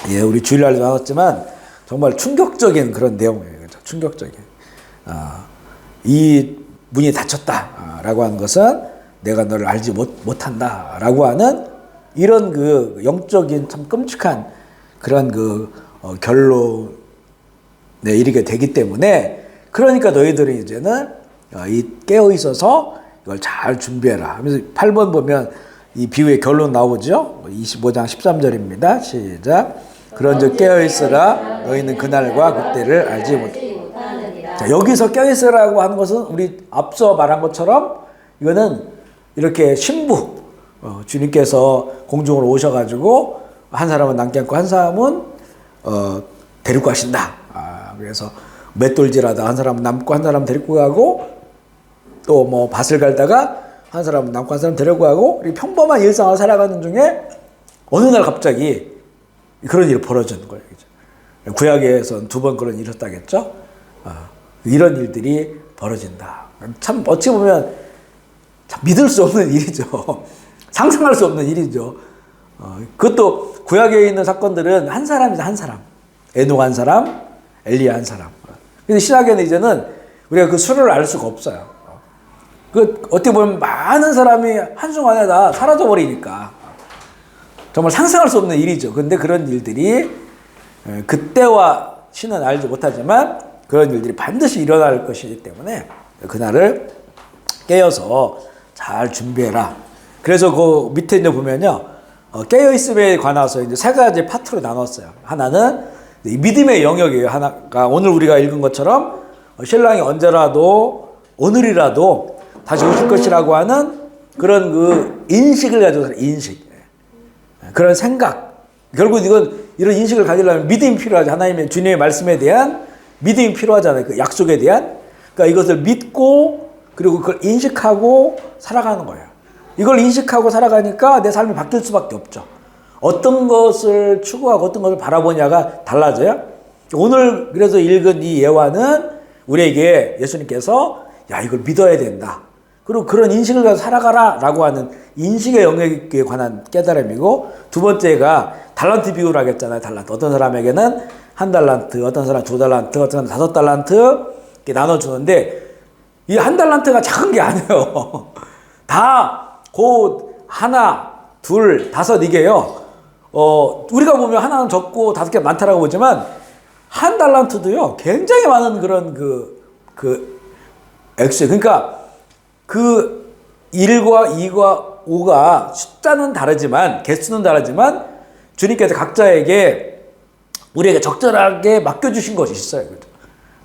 예, 우리 주일날도 나눴지만 정말 충격적인 그런 내용이에요. 그렇죠? 충격적인. 이 문이 닫혔다라고 하는 것은 내가 너를 알지 못한다라고 하는 이런 그 영적인 참 끔찍한 그런 그 결론에 이르게 되기 때문에 그러니까 너희들은 이제는 이 깨어 있어서 이걸 잘 준비해라 하면서 8번 보면 이 비유의 결론 나오죠. 25장 13절입니다. 시작. 그런즉 깨어 있으라 너희는 그날과 그때를 알지 못하느니라. 자, 여기서 깨어 있으라고 하는 것은 우리 앞서 말한 것처럼 이거는 이렇게 신부 주님께서 공중으로 오셔가지고 한 사람은 남게 않고 한 사람은 데리고 가신다. 그래서 맷돌질하다 한 사람은 남고 한 사람은 데리고 가고 또 뭐 밭을 갈다가 한 사람은 남고 한 사람은 데리고 가고 이렇게 평범한 일상을 살아가는 중에 어느 날 갑자기 그런 일이 벌어지는 거예요. 구약에서는 2번 그런 일이 있었다겠죠. 이런 일들이 벌어진다. 참 어찌 보면 참 믿을 수 없는 일이죠. 상상할 수 없는 일이죠. 그것도 구약에 있는 사건들은 한 사람이죠. 한 사람. 에녹 한 사람, 엘리야 한 사람. 근데 신약에는 이제는 우리가 그 수를 알 수가 없어요. 그 어떻게 보면 많은 사람이 한순간에 다 사라져버리니까 정말 상상할 수 없는 일이죠. 그런데 그런 일들이 그때와 신은 알지 못하지만 그런 일들이 반드시 일어날 것이기 때문에 그날을 깨어서 잘 준비해라. 그래서 그 밑에 이제 보면요. 깨어있음에 관해서 이제 세 가지 파트로 나눴어요. 하나는 믿음의 영역이에요. 하나가 오늘 우리가 읽은 것처럼 신랑이 언제라도 오늘이라도 다시 오실 것이라고 하는 그런 그 인식을 가지고 인식. 그런 생각. 결국 이런 인식을 가지려면 믿음이 필요하죠. 하나님의 주님의 말씀에 대한 믿음이 필요하잖아요. 그 약속에 대한. 그러니까 이것을 믿고 그리고 그걸 인식하고 살아가는 거예요. 이걸 인식하고 살아가니까 내 삶이 바뀔 수밖에 없죠. 어떤 것을 추구하고 어떤 것을 바라보냐가 달라져요. 오늘 그래서 읽은 이 예화는 우리에게 예수님께서 야 이걸 믿어야 된다. 그리고 그런 인식을 가지고 살아가라 라고 하는 인식의 영역에 관한 깨달음이고 두 번째가 달란트 비유라고 했잖아요. 달란트. 어떤 사람에게는 1달란트, 어떤 사람 2달란트, 어떤 사람 5달란트 이렇게 나눠주는데 이 1달란트가 작은 게 아니에요. 다 곧 하나, 둘, 5 이게요. 우리가 보면 하나는 적고 5개 많다라고 보지만 1달란트도요. 굉장히 많은 그런 액수. 그러니까 그 1과 2과 5가 숫자는 다르지만 개수는 다르지만 주님께서 각자에게 우리에게 적절하게 맡겨주신 것이 있어요.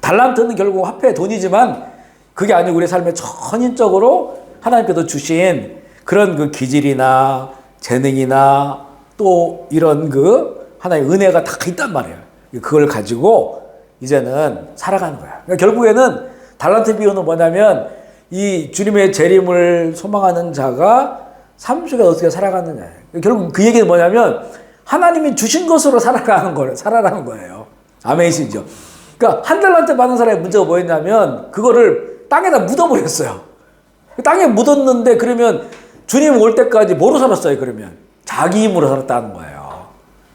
달란트는 결국 화폐의 돈이지만 그게 아니고 우리 삶에 전인적으로 하나님께서 주신 그런 그 기질이나 재능이나 또 이런 그 하나의 은혜가 다 있단 말이에요. 그걸 가지고 이제는 살아가는 거야. 그러니까 결국에는 달란트 비유는 뭐냐면 이 주님의 재림을 소망하는 자가 삶 속에 어떻게 살아가느냐. 결국 그 얘기는 뭐냐면 하나님이 주신 것으로 살아라는 거예요. 아멘이시죠? 그러니까 한 달란트 받은 사람의 문제가 뭐였냐면 그거를 땅에다 묻어버렸어요. 땅에 묻었는데 그러면 주님 올 때까지 뭐로 살았어요? 그러면 자기 힘으로 살았다는 거예요.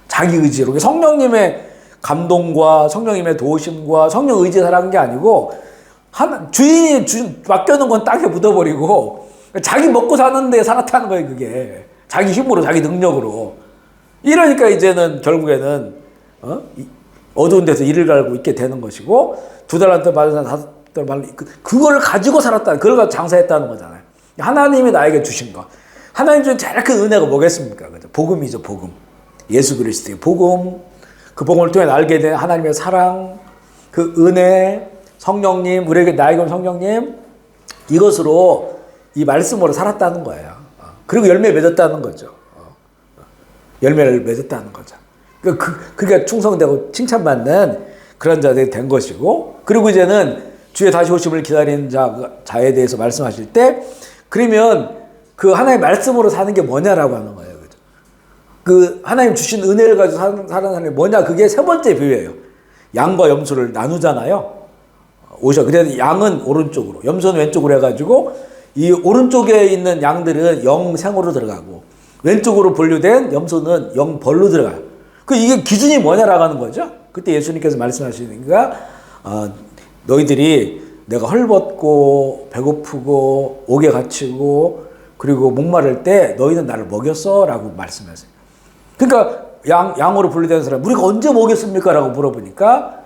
자기 의지로. 성령님의 감동과 성령님의 도우심과 성령 의지에 살아간 게 아니고 주인이 맡겨놓은 건 땅에 묻어버리고 자기 먹고 사는데 살았다는 거예요. 그게 자기 힘으로 자기 능력으로. 이러니까 이제는 결국에는 어두운 데서 이를 갈고 있게 되는 것이고 2달란트 받은 사람 5달란트 받은 그걸 가지고 살았다. 그걸 가지고 장사했다는 거잖아요. 하나님이 나에게 주신 것. 하나님 주신 제일 큰 은혜가 뭐겠습니까? 그죠? 복음이죠. 복음. 예수 그리스도의 복음. 그 복음을 통해 알게 된 하나님의 사랑, 그 은혜, 성령님, 우리에게 나에게 온 성령님, 이것으로 이 말씀으로 살았다는 거예요. 그리고 열매 맺었다는 거죠. 열매를 맺었다는 거죠. 그게 충성되고 칭찬받는 그런 자들이 된 것이고, 그리고 이제는 주의 다시 오심을 기다리는 자에 대해서 말씀하실 때, 그러면 그 하나님의 말씀으로 사는 게 뭐냐라고 하는 거예요. 그죠? 그 하나님 주신 은혜를 가지고 사는 사람이 뭐냐? 그게 세 번째 비유예요. 양과 염소를 나누잖아요. 그래서 양은 오른쪽으로, 염소는 왼쪽으로 해가지고 이 오른쪽에 있는 양들은 영생으로 들어가고 왼쪽으로 분류된 염소는 영벌로 들어가요. 이게 기준이 뭐냐라고 하는 거죠. 그때 예수님께서 말씀하시니까 너희들이 내가 헐벗고 배고프고 옥에 갇히고 그리고 목마를 때 너희는 나를 먹였어? 라고 말씀하세요. 그러니까 양으로 분류된 사람 우리가 언제 먹였습니까? 라고 물어보니까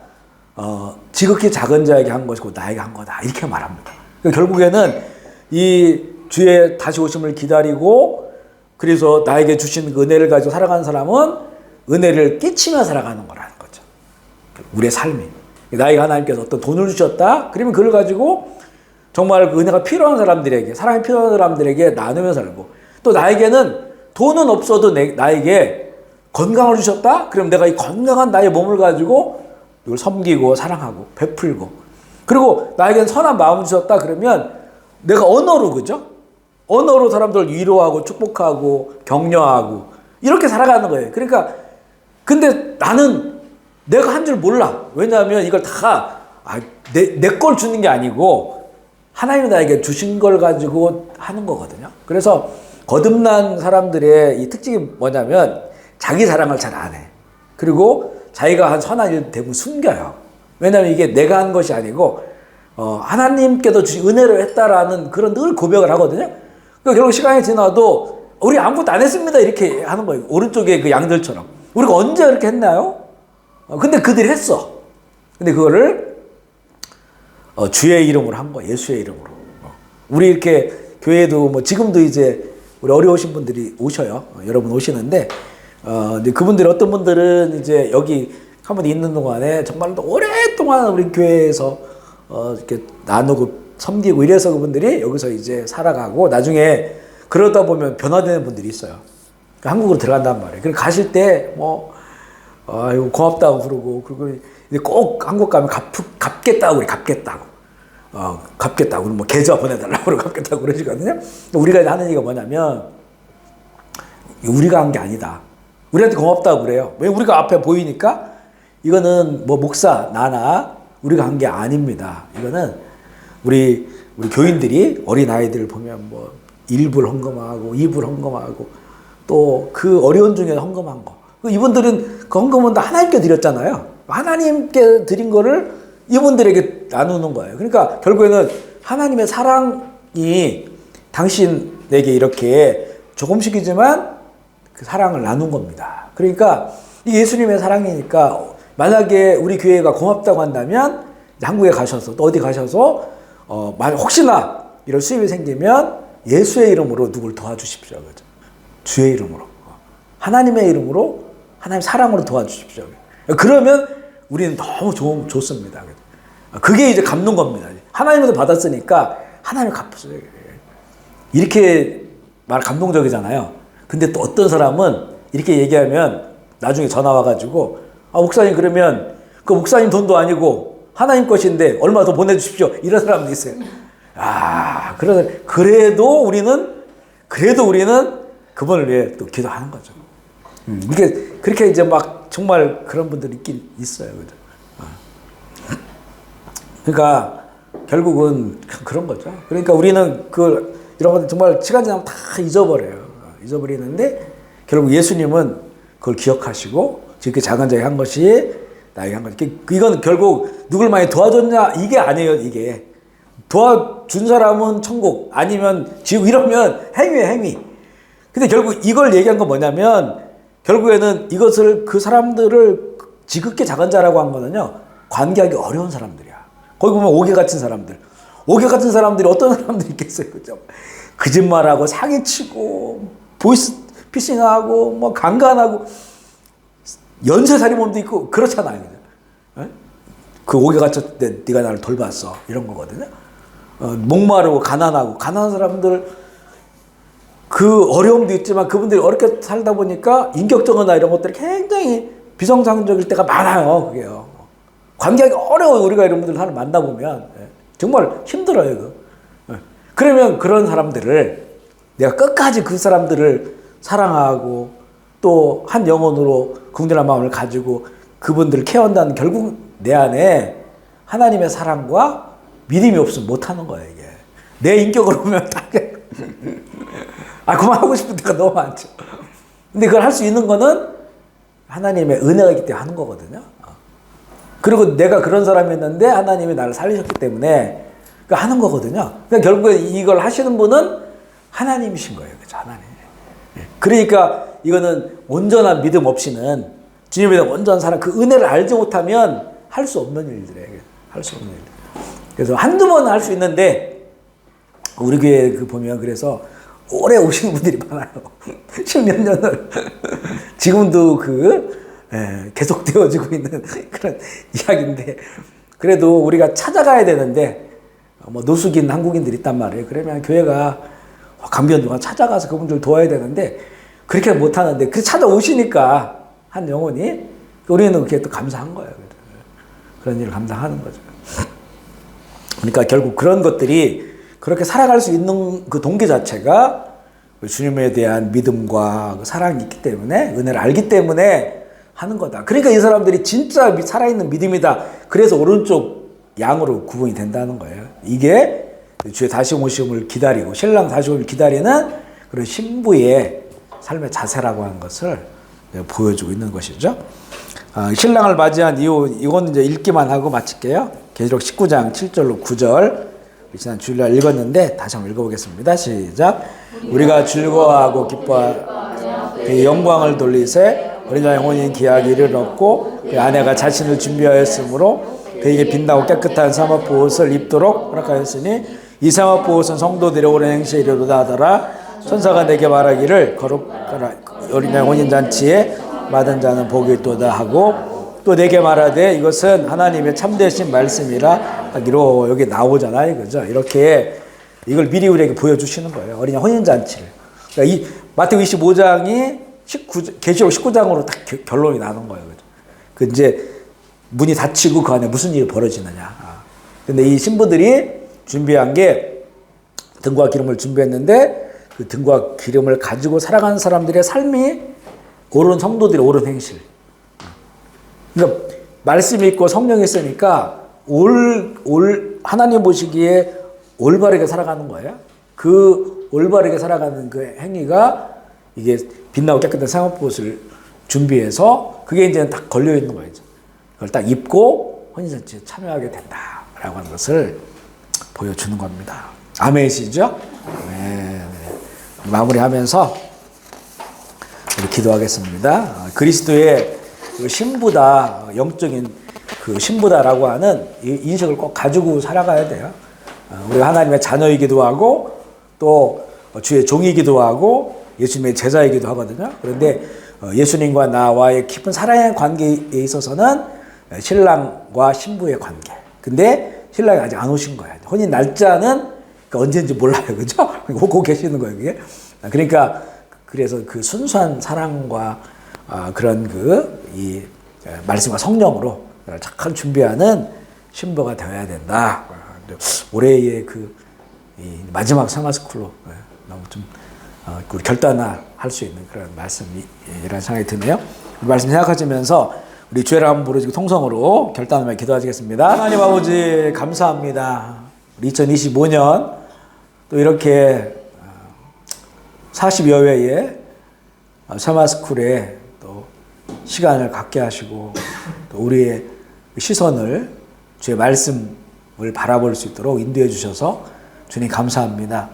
지극히 작은 자에게 한 것이고 나에게 한 거다 이렇게 말합니다. 그러니까 결국에는 이 주의 다시 오심을 기다리고 그래서 나에게 주신 그 은혜를 가지고 살아가는 사람은 은혜를 끼치며 살아가는 거라는 거죠. 우리의 삶이. 나에게 하나님께서 어떤 돈을 주셨다? 그러면 그걸 가지고 정말 그 은혜가 필요한 사람들에게, 사랑이 필요한 사람들에게 나누며 살고, 또 나에게는 돈은 없어도 나에게 건강을 주셨다? 그럼 내가 이 건강한 나의 몸을 가지고 이걸 섬기고 사랑하고 베풀고, 그리고 나에게는 선한 마음을 주셨다? 그러면 내가 언어로, 그죠? 언어로 사람들을 위로하고 축복하고 격려하고 이렇게 살아가는 거예요. 그러니까 근데 나는 내가 한 줄 몰라. 왜냐하면 이걸 다 내 걸 주는 게 아니고 하나님이 나에게 주신 걸 가지고 하는 거거든요. 그래서 거듭난 사람들의 이 특징이 뭐냐면 자기 자랑을 잘 안 해. 그리고 자기가 한 선한 일 대부분 숨겨요. 왜냐하면 이게 내가 한 것이 아니고 하나님께도 주신 은혜로 했다라는 그런 늘 고백을 하거든요. 그러니까 결국 시간이 지나도 우리 아무것도 안 했습니다 이렇게 하는 거예요. 오른쪽에 그 양들처럼. 우리가 언제 그렇게 했나요? 근데 그들이 했어. 근데 그거를 주의 이름으로 한 거야. 예수의 이름으로. 우리 이렇게 교회도 뭐 지금도 이제 우리 어려우신 분들이 오셔요. 여러분 오시는데 근데 그분들이 어떤 분들은 이제 여기 한 번 있는 동안에 정말 오랫동안 우리 교회에서 이렇게 나누고 섬기고 이래서 그분들이 여기서 이제 살아가고 나중에 그러다 보면 변화되는 분들이 있어요. 그러니까 한국으로 들어간단 말이에요. 그리고 가실 때 이거 고맙다고 그러고, 그리고 꼭 한국 가면 갚겠다고 그래, 갚겠다고. 갚겠다고. 뭐 계좌 보내달라고 그러고 갚겠다고 그러시거든요. 우리가 하는 얘기가 뭐냐면, 우리가 한 게 아니다. 우리한테 고맙다고 그래요. 왜 우리가 앞에 보이니까? 이거는 뭐 목사, 나나 우리가 한 게 아닙니다. 이거는 우리 교인들이 어린 아이들을 보면 뭐 1불 헌금하고 2불 헌금하고 또 그 어려운 중에 헌금한 거. 이분들은 그 헌금은 다 하나님께 드렸잖아요. 하나님께 드린 거를 이분들에게 나누는 거예요. 그러니까 결국에는 하나님의 사랑이 당신에게 이렇게 조금씩이지만 그 사랑을 나눈 겁니다. 그러니까 이 예수님의 사랑이니까 만약에 우리 교회가 고맙다고 한다면 한국에 가셔서 또 어디 가셔서 혹시나 이런 수입이 생기면 예수의 이름으로 누굴 도와주십시오. 그죠? 주의 이름으로. 하나님의 이름으로 하나님 사랑으로 도와주십시오. 그러면 우리는 너무 좋습니다. 그게 이제 갚는 겁니다. 하나님에서 받았으니까 하나님 갚으세요. 이렇게 말 감동적이잖아요. 근데 또 어떤 사람은 이렇게 얘기하면 나중에 전화 와가지고 목사님 그러면 그 목사님 돈도 아니고 하나님 것인데 얼마 더 보내주십시오. 이런 사람도 있어요. 그래도 우리는 그분을 위해 또 기도하는 거죠. 이게 그렇게 이제 막 정말 그런 분들이 있긴 있어요. 그죠? 그러니까 결국은 그런 거죠. 그러니까 우리는 이런 것들 정말 시간 지나면 다 잊어버려요. 잊어버리는데 결국 예수님은 그걸 기억하시고 이렇게 작은 자에게 한 것이 나에게 한 것이. 이건 결국 누굴 많이 도와줬냐 이게 아니에요. 이게 도와준 사람은 천국 아니면 지옥 이러면 행위예요. 행위. 근데 결국 이걸 얘기한 건 뭐냐면 결국에는 이것을 그 사람들을 지극히 작은 자라고 한 거는요. 관계하기 어려운 사람들이야. 거기 보면 옥에 갇힌 사람들. 옥에 갇힌 사람들이 어떤 사람들이 있겠어요. 그죠? 거짓말하고 사기치고 보이스피싱하고 뭐 강간하고 연쇄살인범도 있고 그렇잖아요. 그죠? 그 옥에 갇혔을 때 네가 나를 돌봤어. 이런 거거든요. 목마르고 가난한 사람들 그 어려움도 있지만 그분들이 어렵게 살다 보니까 인격적이나 이런 것들이 굉장히 비정상적일 때가 많아요. 그게요. 관계하기 어려워요. 우리가 이런 분들 사람 만나보면 정말 힘들어요. 그거. 그러면 그런 사람들을 내가 끝까지 그 사람들을 사랑하고 또 한 영혼으로 긍휼한 마음을 가지고 그분들을 케어한다는 결국 내 안에 하나님의 사랑과 믿음이 없으면 못하는 거예요. 이게 내 인격으로 보면 딱 그만하고 싶은 데가 너무 많죠. 근데 그걸 할 수 있는 거는 하나님의 은혜가 있기 때문에 하는 거거든요. 그리고 내가 그런 사람이었는데 하나님이 나를 살리셨기 때문에 하는 거거든요. 그러니까 결국에 이걸 하시는 분은 하나님이신 거예요. 그렇죠? 하나님. 그러니까 이거는 온전한 믿음 없이는 주님에 대한 온전한 사랑, 그 은혜를 알지 못하면 할 수 없는 일들이에요. 할 수 없는 일들. 그래서 한두 번은 할 수 있는데 우리 교회 보면 그래서 오래 오시는 분들이 많아요. 10몇 년을. 지금도 계속 되어지고 있는 그런 이야기인데 그래도 우리가 찾아가야 되는데 노숙인 한국인들이 있단 말이에요. 그러면 교회가 강변 동안 찾아가서 그분들 도와야 되는데 그렇게 못하는데 그 찾아오시니까 한 영혼이 우리는 그게 또 감사한 거예요. 그런 일을 감당하는 거죠. 그러니까 결국 그런 것들이 그렇게 살아갈 수 있는 그 동기 자체가 주님에 대한 믿음과 사랑이 있기 때문에 은혜를 알기 때문에 하는 거다. 그러니까 이 사람들이 진짜 살아있는 믿음이다. 그래서 오른쪽 양으로 구분이 된다는 거예요. 이게 주의 다시 오심을 기다리고 신랑 다시 오심을 기다리는 그런 신부의 삶의 자세라고 하는 것을 보여주고 있는 것이죠. 신랑을 맞이한 이후 이건 이제 읽기만 하고 마칠게요. 계시록 19장 7절로 9절 지난 주일날 읽었는데 다시 한번 읽어보겠습니다. 시작. 우리가 즐거워하고 기뻐하여 그의 영광을 돌리세 어린 양 영혼인 기하기를 얻고 그 아내가 자신을 준비하였으므로 그에게 빛나고 깨끗한 사마포 옷을 입도록 허락하였으니 이 사마포 옷은 성도들의 오랜 행시에 이르도다 하더라. 천사가 내게 말하기를 거룩하라 어린 양 혼인 잔치에 받은 자는 복이 있도다 하고 또 내게 말하되 이것은 하나님의 참되신 말씀이라 하기로 여기 나오잖아요. 그죠? 이렇게 이걸 미리 우리에게 보여주시는 거예요. 어린 양 혼인 잔치를. 그러니까 이 마태복음 25장이 계시록 19장으로 딱 결론이 나는 거예요. 그죠? 그 이제 문이 닫히고 그 안에 무슨 일이 벌어지느냐. 근데 이 신부들이 준비한 게 등과 기름을 준비했는데 그 등과 기름을 가지고 살아가는 사람들의 삶이 옳은 성도들의 옳은 행실. 그러니까 말씀이 있고 성령이 있으니까 하나님 보시기에 올바르게 살아가는 거예요. 그 올바르게 살아가는 그 행위가 이게 빛나고 깨끗한 사마포옷을 준비해서 그게 이제 딱 걸려 있는 거예요. 그걸 딱 입고 혼인잔치에 참여하게 된다라고 하는 것을 보여주는 겁니다. 아멘이시죠? 네. 마무리하면서 우리 기도하겠습니다. 그리스도의 그 신부다, 영적인 그 신부다라고 하는 이 인식을 꼭 가지고 살아가야 돼요. 우리가 하나님의 자녀이기도 하고 또 주의 종이기도 하고 예수님의 제자이기도 하거든요. 그런데 예수님과 나와의 깊은 사랑의 관계에 있어서는 신랑과 신부의 관계. 근데 신랑이 아직 안 오신 거예요. 혼인 날짜는 언제인지 몰라요. 그죠? 오고 계시는 거예요. 그게. 그러니까 그래서 그 순수한 사랑과 그런 이 말씀과 성령으로 착한 준비하는 신부가 되어야 된다. 올해의 이 마지막 서머스쿨로 너무 좀 우리 결단할 수 있는 그런 말씀이라는 생각이 드네요. 이 말씀 생각하시면서 우리 주애를 한번 부르시고 통성으로 결단하며 기도하시겠습니다. 하나님 아버지 감사합니다. 우리 2025년 또 이렇게 40여 회의 세마스쿨에 또 시간을 갖게 하시고 또 우리의 시선을 주의 말씀을 바라볼 수 있도록 인도해 주셔서 주님 감사합니다.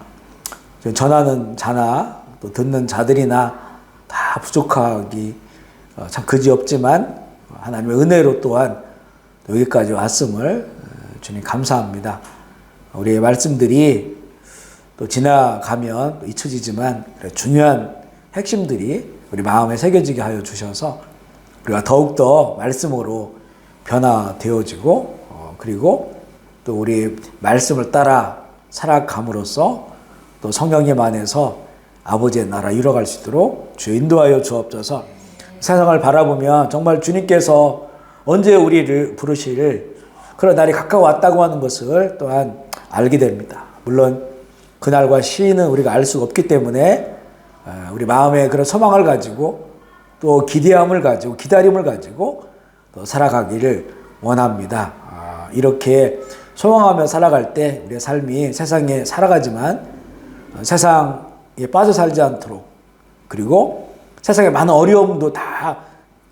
전하는 자나 또 듣는 자들이나 다 부족하기 참 그지없지만 하나님의 은혜로 또한 여기까지 왔음을 주님 감사합니다. 우리의 말씀들이 또 지나가면 또 잊혀지지만 중요한 핵심들이 우리 마음에 새겨지게 하여 주셔서 우리가 더욱더 말씀으로 변화되어지고 그리고 또 우리 말씀을 따라 살아감으로써 또 성령님 안에서 아버지의 나라 이뤄갈 수 있도록 주 인도하여 주옵소서. 세상을 바라보면 정말 주님께서 언제 우리를 부르실 그런 날이 가까워왔다고 하는 것을 또한 알게 됩니다. 물론 그날과 시는 우리가 알 수가 없기 때문에 우리 마음에 그런 소망을 가지고 또 기대함을 가지고 기다림을 가지고 또 살아가기를 원합니다. 이렇게 소망하며 살아갈 때 우리의 삶이 세상에 살아가지만 세상에 빠져 살지 않도록 그리고 세상의 많은 어려움도 다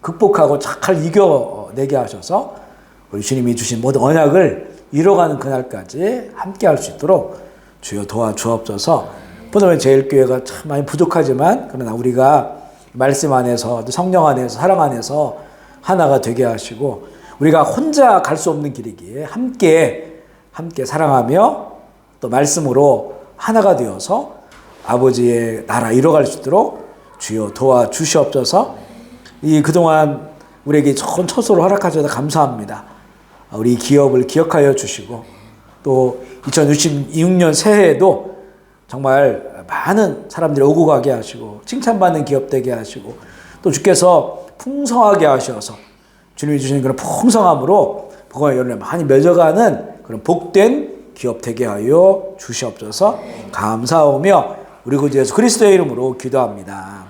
극복하고 잘 이겨내게 하셔서 우리 주님이 주신 모든 언약을 이뤄가는 그날까지 함께 할 수 있도록 주여 도와주옵소서. 포도면 제일교회가 참 많이 부족하지만 그러나 우리가 말씀 안에서 성령 안에서 사랑 안에서 하나가 되게 하시고 우리가 혼자 갈 수 없는 길이기에 함께 사랑하며 또 말씀으로 하나가 되어서 아버지의 나라 이뤄갈 수 있도록 주여 도와주시옵소서. 이 그동안 우리에게 좋은 처소를 허락하셔서 감사합니다. 우리 기업을 기억하여 주시고 또 2026년 새해에도 정말 많은 사람들이 오고 가게 하시고 칭찬받는 기업 되게 하시고 또 주께서 풍성하게 하셔서 주님이 주시는 그런 풍성함으로 복음의 열매 많이 맺어가는 그런 복된 기업 되게 하여 주시옵소서. 감사하며 우리 구주 예수 그리스도의 이름으로 기도합니다.